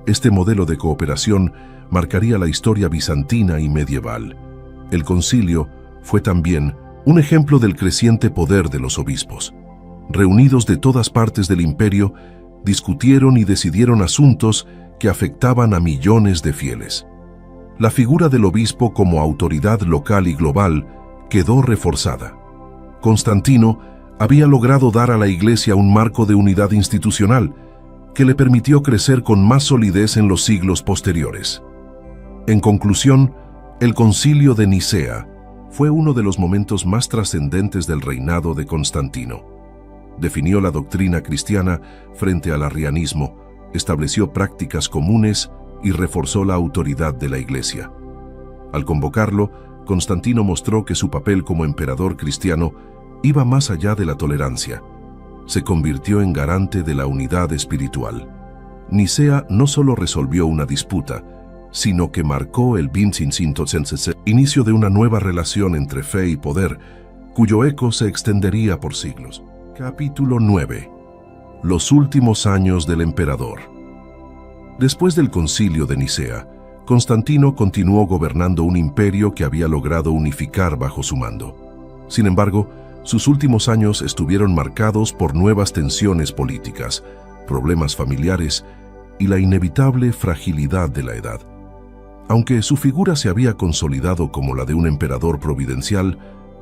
Este modelo de cooperación marcaría la historia bizantina y medieval. El concilio fue también un ejemplo del creciente poder de los obispos. Reunidos de todas partes del imperio, discutieron y decidieron asuntos que afectaban a millones de fieles. La figura del obispo como autoridad local y global quedó reforzada. Constantino había logrado dar a la Iglesia un marco de unidad institucional que le permitió crecer con más solidez en los siglos posteriores. En conclusión, el Concilio de Nicea fue uno de los momentos más trascendentes del reinado de Constantino. Definió la doctrina cristiana frente al arrianismo, estableció prácticas comunes y reforzó la autoridad de la Iglesia. Al convocarlo, Constantino mostró que su papel como emperador cristiano iba más allá de la tolerancia. Se convirtió en garante de la unidad espiritual. Nicea no solo resolvió una disputa, sino que marcó el inicio de una nueva relación entre fe y poder, cuyo eco se extendería por siglos. Capítulo 9. Los últimos años del emperador. Después del Concilio de Nicea, Constantino continuó gobernando un imperio que había logrado unificar bajo su mando. Sin embargo, sus últimos años estuvieron marcados por nuevas tensiones políticas, problemas familiares y la inevitable fragilidad de la edad. Aunque su figura se había consolidado como la de un emperador providencial,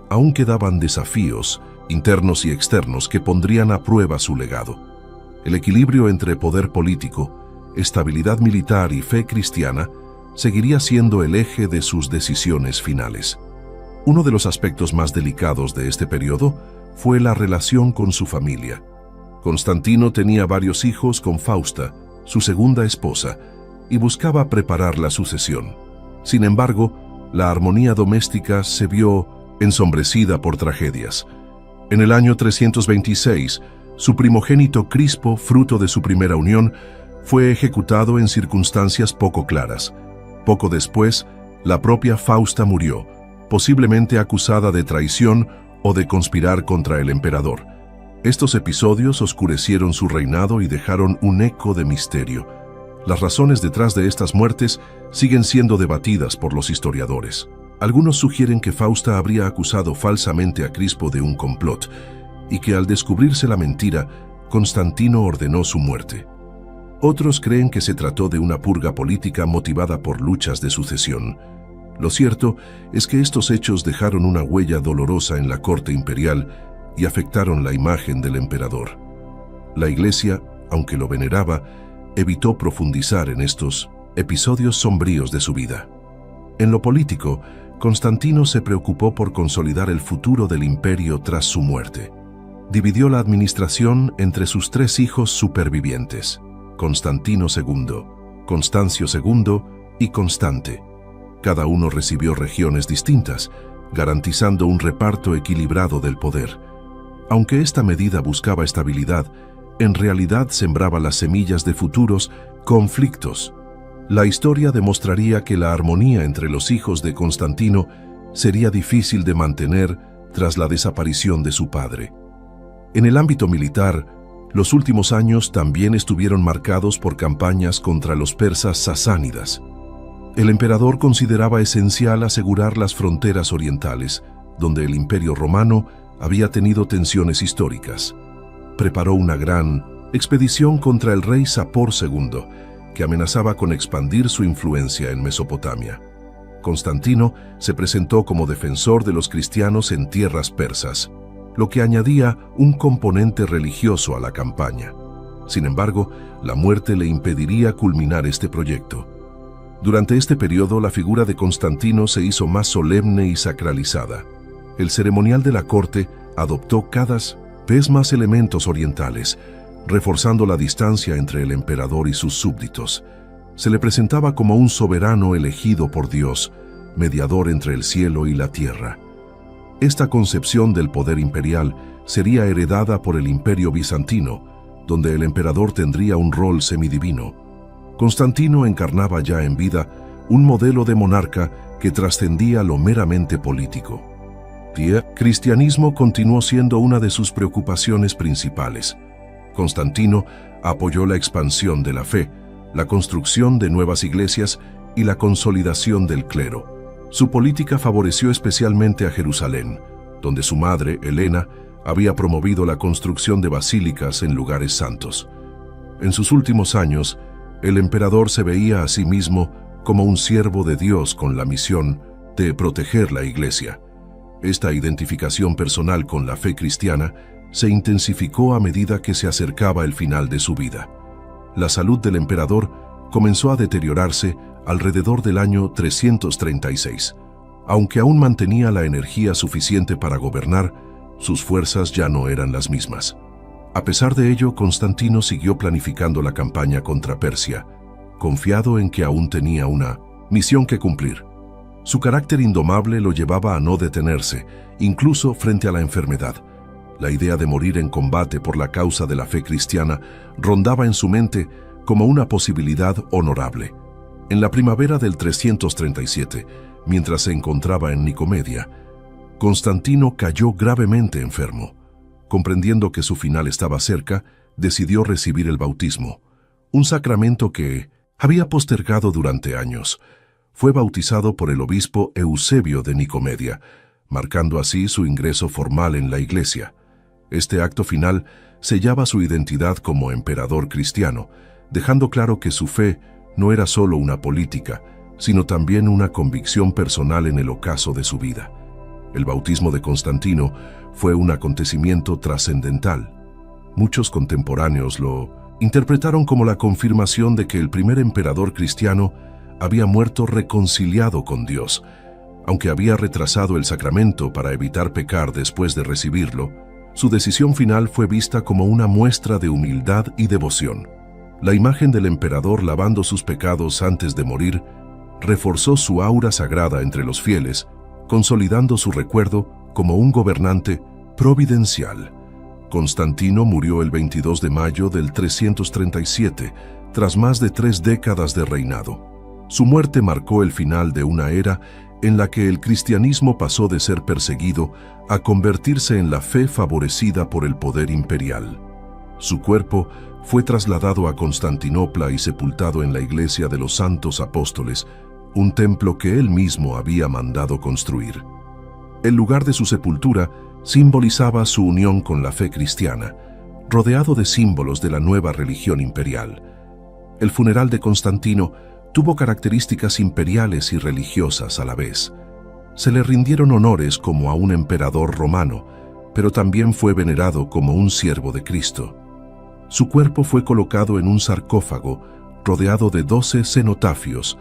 aún quedaban desafíos internos y externos que pondrían a prueba su legado. El equilibrio entre poder político, estabilidad militar y fe cristiana seguiría siendo el eje de sus decisiones finales. Uno de los aspectos más delicados de este periodo fue la relación con su familia. Constantino tenía varios hijos con Fausta, su segunda esposa, y buscaba preparar la sucesión. Sin embargo, la armonía doméstica se vio ensombrecida por tragedias. En el año 326, su primogénito Crispo, fruto de su primera unión, fue ejecutado en circunstancias poco claras. Poco después, la propia Fausta murió, posiblemente acusada de traición o de conspirar contra el emperador. Estos episodios oscurecieron su reinado y dejaron un eco de misterio. Las razones detrás de estas muertes siguen siendo debatidas por los historiadores. Algunos sugieren que Fausta habría acusado falsamente a Crispo de un complot y que al descubrirse la mentira, Constantino ordenó su muerte. Otros creen que se trató de una purga política motivada por luchas de sucesión. Lo cierto es que estos hechos dejaron una huella dolorosa en la corte imperial y afectaron la imagen del emperador. La Iglesia, aunque lo veneraba, evitó profundizar en estos episodios sombríos de su vida. En lo político, Constantino se preocupó por consolidar el futuro del imperio tras su muerte. Dividió la administración entre sus tres hijos supervivientes, Constantino II, Constancio II y Constante. Cada uno recibió regiones distintas, garantizando un reparto equilibrado del poder. Aunque esta medida buscaba estabilidad, en realidad sembraba las semillas de futuros conflictos. La historia demostraría que la armonía entre los hijos de Constantino sería difícil de mantener tras la desaparición de su padre. En el ámbito militar, los últimos años también estuvieron marcados por campañas contra los persas sasánidas. El emperador consideraba esencial asegurar las fronteras orientales, donde el Imperio Romano había tenido tensiones históricas. Preparó una gran expedición contra el rey Sapor II, que amenazaba con expandir su influencia en Mesopotamia. Constantino se presentó como defensor de los cristianos en tierras persas, lo que añadía un componente religioso a la campaña. Sin embargo, la muerte le impediría culminar este proyecto. Durante este periodo, la figura de Constantino se hizo más solemne y sacralizada. El ceremonial de la corte adoptó cada vez más elementos orientales, reforzando la distancia entre el emperador y sus súbditos. Se le presentaba como un soberano elegido por Dios, mediador entre el cielo y la tierra. Esta concepción del poder imperial sería heredada por el Imperio Bizantino, donde el emperador tendría un rol semidivino. Constantino encarnaba ya en vida un modelo de monarca que trascendía lo meramente político. El cristianismo continuó siendo una de sus preocupaciones principales. Constantino apoyó la expansión de la fe, la construcción de nuevas iglesias y la consolidación del clero. Su política favoreció especialmente a Jerusalén, donde su madre, Helena, había promovido la construcción de basílicas en lugares santos. En sus últimos años, el emperador se veía a sí mismo como un siervo de Dios con la misión de proteger la Iglesia. Esta identificación personal con la fe cristiana se intensificó a medida que se acercaba el final de su vida. La salud del emperador comenzó a deteriorarse alrededor del año 336. Aunque aún mantenía la energía suficiente para gobernar, sus fuerzas ya no eran las mismas. A pesar de ello, Constantino siguió planificando la campaña contra Persia, confiado en que aún tenía una misión que cumplir. Su carácter indomable lo llevaba a no detenerse, incluso frente a la enfermedad. La idea de morir en combate por la causa de la fe cristiana rondaba en su mente como una posibilidad honorable. En la primavera del 337, mientras se encontraba en Nicomedia, Constantino cayó gravemente enfermo. Comprendiendo que su final estaba cerca, decidió recibir el bautismo, un sacramento que había postergado durante años. Fue bautizado por el obispo Eusebio de Nicomedia, marcando así su ingreso formal en la Iglesia. Este acto final sellaba su identidad como emperador cristiano, dejando claro que su fe no era solo una política, sino también una convicción personal en el ocaso de su vida. El bautismo de Constantino fue un acontecimiento trascendental. Muchos contemporáneos lo interpretaron como la confirmación de que el primer emperador cristiano había muerto reconciliado con Dios. Aunque había retrasado el sacramento para evitar pecar después de recibirlo, su decisión final fue vista como una muestra de humildad y devoción. La imagen del emperador lavando sus pecados antes de morir reforzó su aura sagrada entre los fieles, consolidando su recuerdo como un gobernante providencial. Constantino murió el 22 de mayo del 337, tras más de 3 décadas de reinado. Su muerte marcó el final de una era en la que el cristianismo pasó de ser perseguido a convertirse en la fe favorecida por el poder imperial. Su cuerpo fue trasladado a Constantinopla y sepultado en la iglesia de los Santos Apóstoles, un templo que él mismo había mandado construir. El lugar de su sepultura simbolizaba su unión con la fe cristiana, rodeado de símbolos de la nueva religión imperial. El funeral de Constantino tuvo características imperiales y religiosas a la vez. Se le rindieron honores como a un emperador romano, pero también fue venerado como un siervo de Cristo. Su cuerpo fue colocado en un sarcófago rodeado de 12 cenotafios,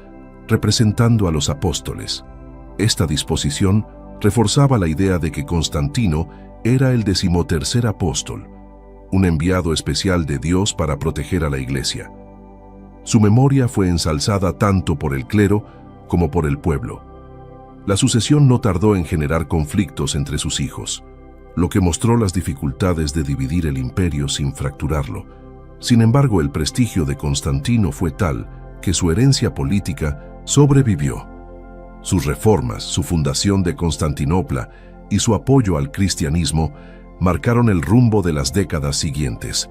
representando a los apóstoles. Esta disposición reforzaba la idea de que Constantino era el 13º apóstol, un enviado especial de Dios para proteger a la Iglesia. Su memoria fue ensalzada tanto por el clero como por el pueblo. La sucesión no tardó en generar conflictos entre sus hijos, lo que mostró las dificultades de dividir el imperio sin fracturarlo. Sin embargo, el prestigio de Constantino fue tal que su herencia política sobrevivió. Sus reformas, su fundación de Constantinopla y su apoyo al cristianismo marcaron el rumbo de las décadas siguientes.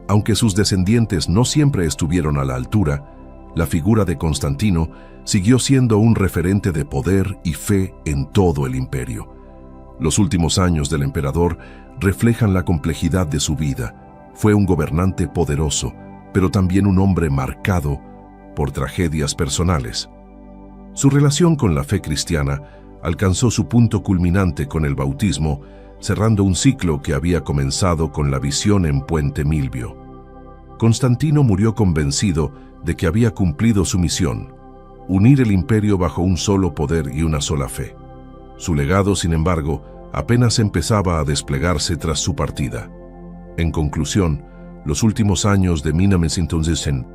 Aunque sus descendientes no siempre estuvieron a la altura, la figura de Constantino siguió siendo un referente de poder y fe en todo el imperio. Los últimos años del emperador reflejan la complejidad de su vida. Fue un gobernante poderoso, pero también un hombre marcado por tragedias personales. Su relación con la fe cristiana alcanzó su punto culminante con el bautismo, cerrando un ciclo que había comenzado con la visión en Puente Milvio. Constantino murió convencido de que había cumplido su misión, unir el imperio bajo un solo poder y una sola fe. Su legado, sin embargo, apenas empezaba a desplegarse tras su partida. En conclusión, los últimos años de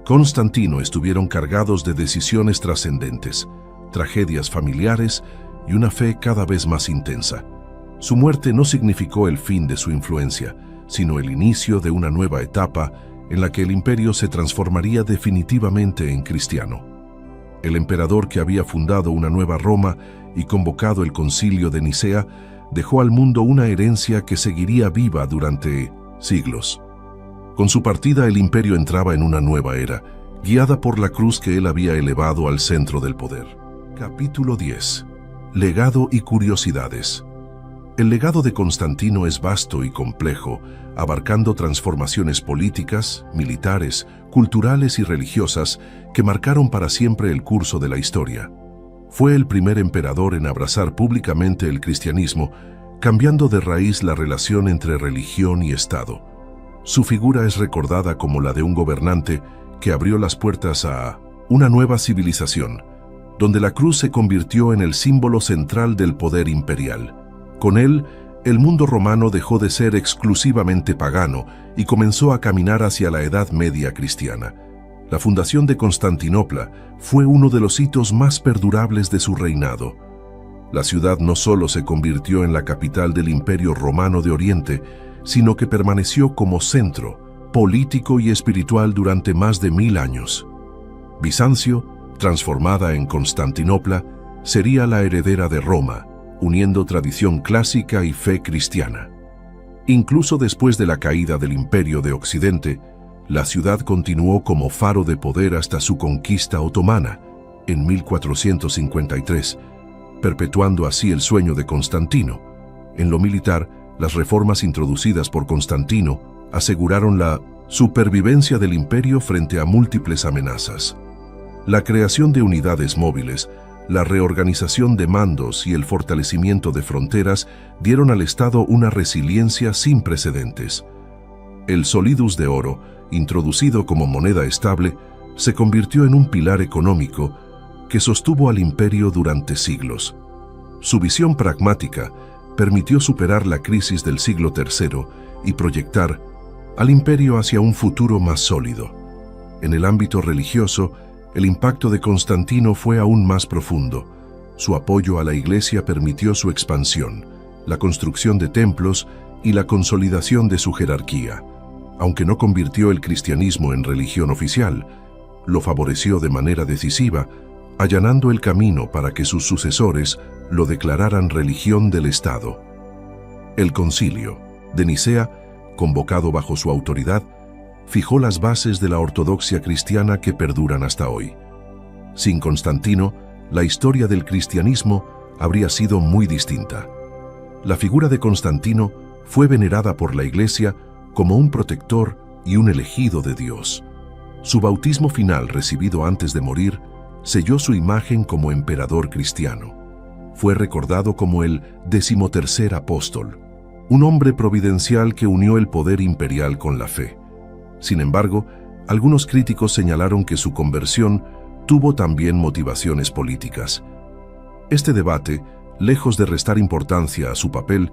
Constantino estuvieron cargados de decisiones trascendentes, tragedias familiares y una fe cada vez más intensa. Su muerte no significó el fin de su influencia, sino el inicio de una nueva etapa en la que el imperio se transformaría definitivamente en cristiano. El emperador que había fundado una nueva Roma y convocado el Concilio de Nicea dejó al mundo una herencia que seguiría viva durante siglos. Con su partida, el imperio entraba en una nueva era, guiada por la cruz que él había elevado al centro del poder. Capítulo 10. Legado y curiosidades. El legado de Constantino es vasto y complejo, abarcando transformaciones políticas, militares, culturales y religiosas que marcaron para siempre el curso de la historia. Fue el primer emperador en abrazar públicamente el cristianismo, cambiando de raíz la relación entre religión y Estado. Su figura es recordada como la de un gobernante que abrió las puertas a una nueva civilización, donde la cruz se convirtió en el símbolo central del poder imperial. Con él, el mundo romano dejó de ser exclusivamente pagano y comenzó a caminar hacia la Edad Media cristiana. La fundación de Constantinopla fue uno de los hitos más perdurables de su reinado. La ciudad no solo se convirtió en la capital del Imperio Romano de Oriente, sino que permaneció como centro político y espiritual durante más de 1000 años. Bizancio, transformada en Constantinopla, sería la heredera de Roma, uniendo tradición clásica y fe cristiana. Incluso después de la caída del Imperio de Occidente, la ciudad continuó como faro de poder hasta su conquista otomana, en 1453, perpetuando así el sueño de Constantino. En lo militar, las reformas introducidas por Constantino aseguraron la supervivencia del imperio frente a múltiples amenazas. La creación de unidades móviles, la reorganización de mandos y el fortalecimiento de fronteras dieron al Estado una resiliencia sin precedentes. El solidus de oro, introducido como moneda estable, se convirtió en un pilar económico que sostuvo al imperio durante siglos. Su visión pragmática permitió superar la crisis del siglo III y proyectar al imperio hacia un futuro más sólido. En el ámbito religioso, el impacto de Constantino fue aún más profundo. Su apoyo a la Iglesia permitió su expansión, la construcción de templos y la consolidación de su jerarquía. Aunque no convirtió el cristianismo en religión oficial, lo favoreció de manera decisiva, allanando el camino para que sus sucesores lo declararan religión del Estado. El Concilio de Nicea, convocado bajo su autoridad, fijó las bases de la ortodoxia cristiana que perduran hasta hoy. Sin Constantino, la historia del cristianismo habría sido muy distinta. La figura de Constantino fue venerada por la Iglesia como un protector y un elegido de Dios. Su bautismo final, recibido antes de morir, selló su imagen como emperador cristiano. Fue recordado como el 13º apóstol, un hombre providencial que unió el poder imperial con la fe. Sin embargo, algunos críticos señalaron que su conversión tuvo también motivaciones políticas. Este debate, lejos de restar importancia a su papel,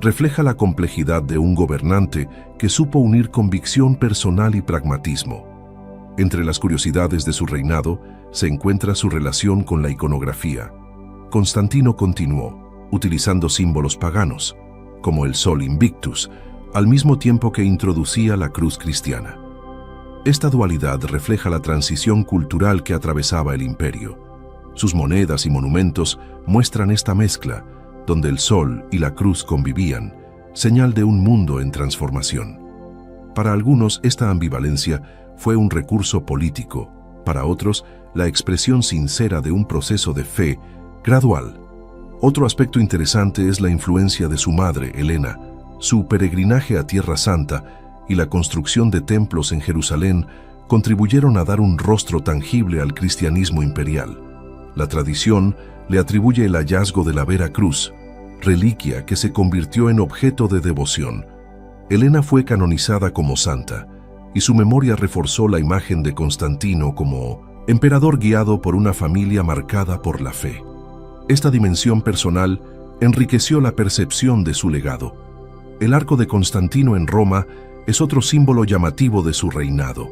refleja la complejidad de un gobernante que supo unir convicción personal y pragmatismo. Entre las curiosidades de su reinado se encuentra su relación con la iconografía. Constantino continuó utilizando símbolos paganos, como el Sol Invictus, al mismo tiempo que introducía la cruz cristiana. Esta dualidad refleja la transición cultural que atravesaba el imperio. Sus monedas y monumentos muestran esta mezcla, donde el sol y la cruz convivían, señal de un mundo en transformación. Para algunos, esta ambivalencia fue un recurso político, para otros, la expresión sincera de un proceso de fe gradual. Otro aspecto interesante es la influencia de su madre, Helena. Su peregrinaje a Tierra Santa y la construcción de templos en Jerusalén contribuyeron a dar un rostro tangible al cristianismo imperial. La tradición le atribuye el hallazgo de la Vera Cruz, reliquia que se convirtió en objeto de devoción. Helena fue canonizada como santa, y su memoria reforzó la imagen de Constantino como emperador guiado por una familia marcada por la fe. Esta dimensión personal enriqueció la percepción de su legado. El arco de Constantino en Roma es otro símbolo llamativo de su reinado.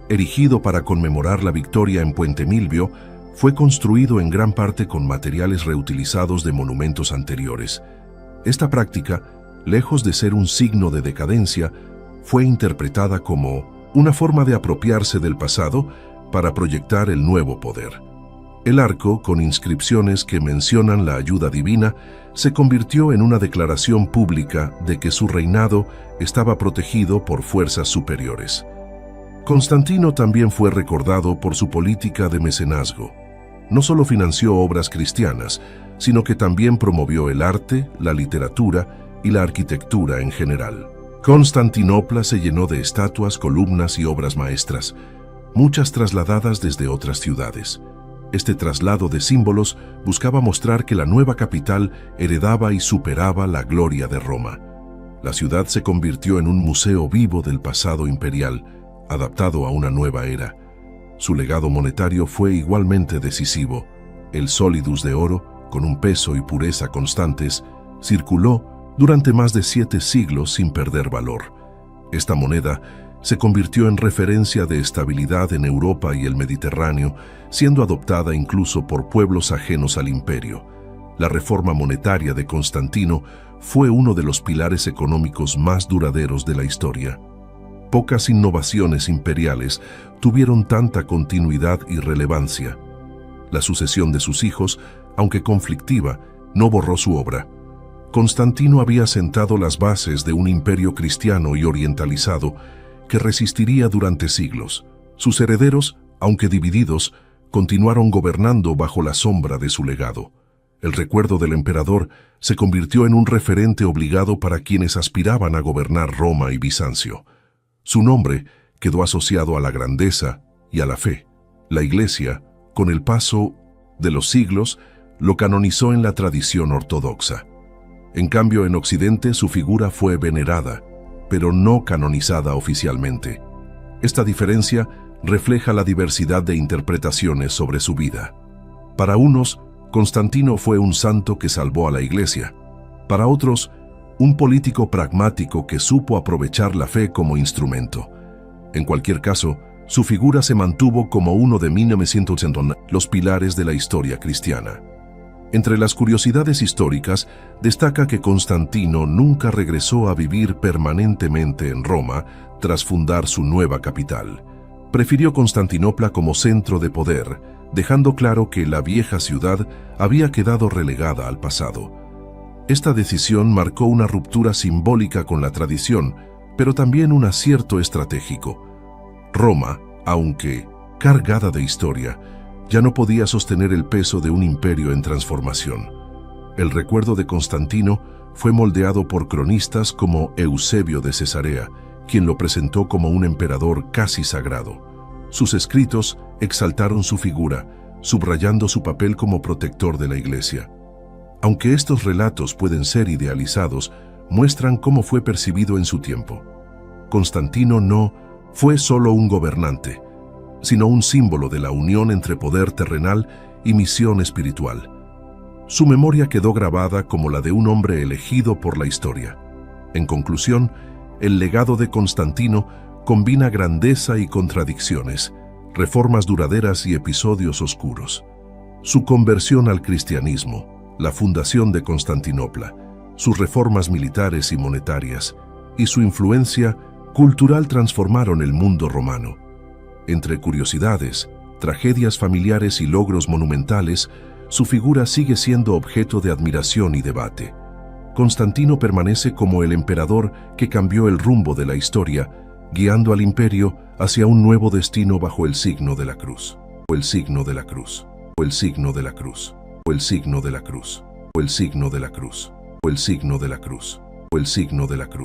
Erigido para conmemorar la victoria en Puente Milvio, fue construido en gran parte con materiales reutilizados de monumentos anteriores. Esta práctica, lejos de ser un signo de decadencia, fue interpretada como una forma de apropiarse del pasado para proyectar el nuevo poder. El arco, con inscripciones que mencionan la ayuda divina, se convirtió en una declaración pública de que su reinado estaba protegido por fuerzas superiores. Constantino también fue recordado por su política de mecenazgo. No solo financió obras cristianas, sino que también promovió el arte, la literatura y la arquitectura en general. Constantinopla se llenó de estatuas, columnas y obras maestras, muchas trasladadas desde otras ciudades. Este traslado de símbolos buscaba mostrar que la nueva capital heredaba y superaba la gloria de Roma. La ciudad se convirtió en un museo vivo del pasado imperial, adaptado a una nueva era. Su legado monetario fue igualmente decisivo. El solidus de oro, con un peso y pureza constantes, circuló durante más de 7 siglos sin perder valor. Esta moneda se convirtió en referencia de estabilidad en Europa y el Mediterráneo, siendo adoptada incluso por pueblos ajenos al imperio. La reforma monetaria de Constantino fue uno de los pilares económicos más duraderos de la historia. Pocas innovaciones imperiales tuvieron tanta continuidad y relevancia. La sucesión de sus hijos, aunque conflictiva, no borró su obra. Constantino había sentado las bases de un imperio cristiano y orientalizado que resistiría durante siglos. Sus herederos, aunque divididos, continuaron gobernando bajo la sombra de su legado. El recuerdo del emperador se convirtió en un referente obligado para quienes aspiraban a gobernar Roma y Bizancio. Su nombre quedó asociado a la grandeza y a la fe. La Iglesia, con el paso de los siglos, lo canonizó en la tradición ortodoxa. En cambio, en Occidente su figura fue venerada, pero no canonizada oficialmente. Esta diferencia refleja la diversidad de interpretaciones sobre su vida. Para unos, Constantino fue un santo que salvó a la Iglesia. Para otros, un político pragmático que supo aprovechar la fe como instrumento. En cualquier caso, su figura se mantuvo como uno de 1980 los pilares de la historia cristiana. Entre las curiosidades históricas, destaca que Constantino nunca regresó a vivir permanentemente en Roma tras fundar su nueva capital. Prefirió Constantinopla como centro de poder, dejando claro que la vieja ciudad había quedado relegada al pasado. Esta decisión marcó una ruptura simbólica con la tradición, pero también un acierto estratégico. Roma, aunque cargada de historia, ya no podía sostener el peso de un imperio en transformación. El recuerdo de Constantino fue moldeado por cronistas como Eusebio de Cesarea, quien lo presentó como un emperador casi sagrado. Sus escritos exaltaron su figura, subrayando su papel como protector de la Iglesia. Aunque estos relatos pueden ser idealizados, muestran cómo fue percibido en su tiempo. Constantino no fue solo un gobernante, sino un símbolo de la unión entre poder terrenal y misión espiritual. Su memoria quedó grabada como la de un hombre elegido por la historia. En conclusión, el legado de Constantino combina grandeza y contradicciones, reformas duraderas y episodios oscuros. Su conversión al cristianismo, la fundación de Constantinopla, sus reformas militares y monetarias, y su influencia cultural transformaron el mundo romano. Entre curiosidades, tragedias familiares y logros monumentales, su figura sigue siendo objeto de admiración y debate. Constantino permanece como el emperador que cambió el rumbo de la historia, guiando al imperio hacia un nuevo destino bajo el signo de la cruz. O el signo de la cruz. O el signo de la cruz. O el signo de la cruz. O el signo de la cruz. O el signo de la cruz. O el signo de la cruz.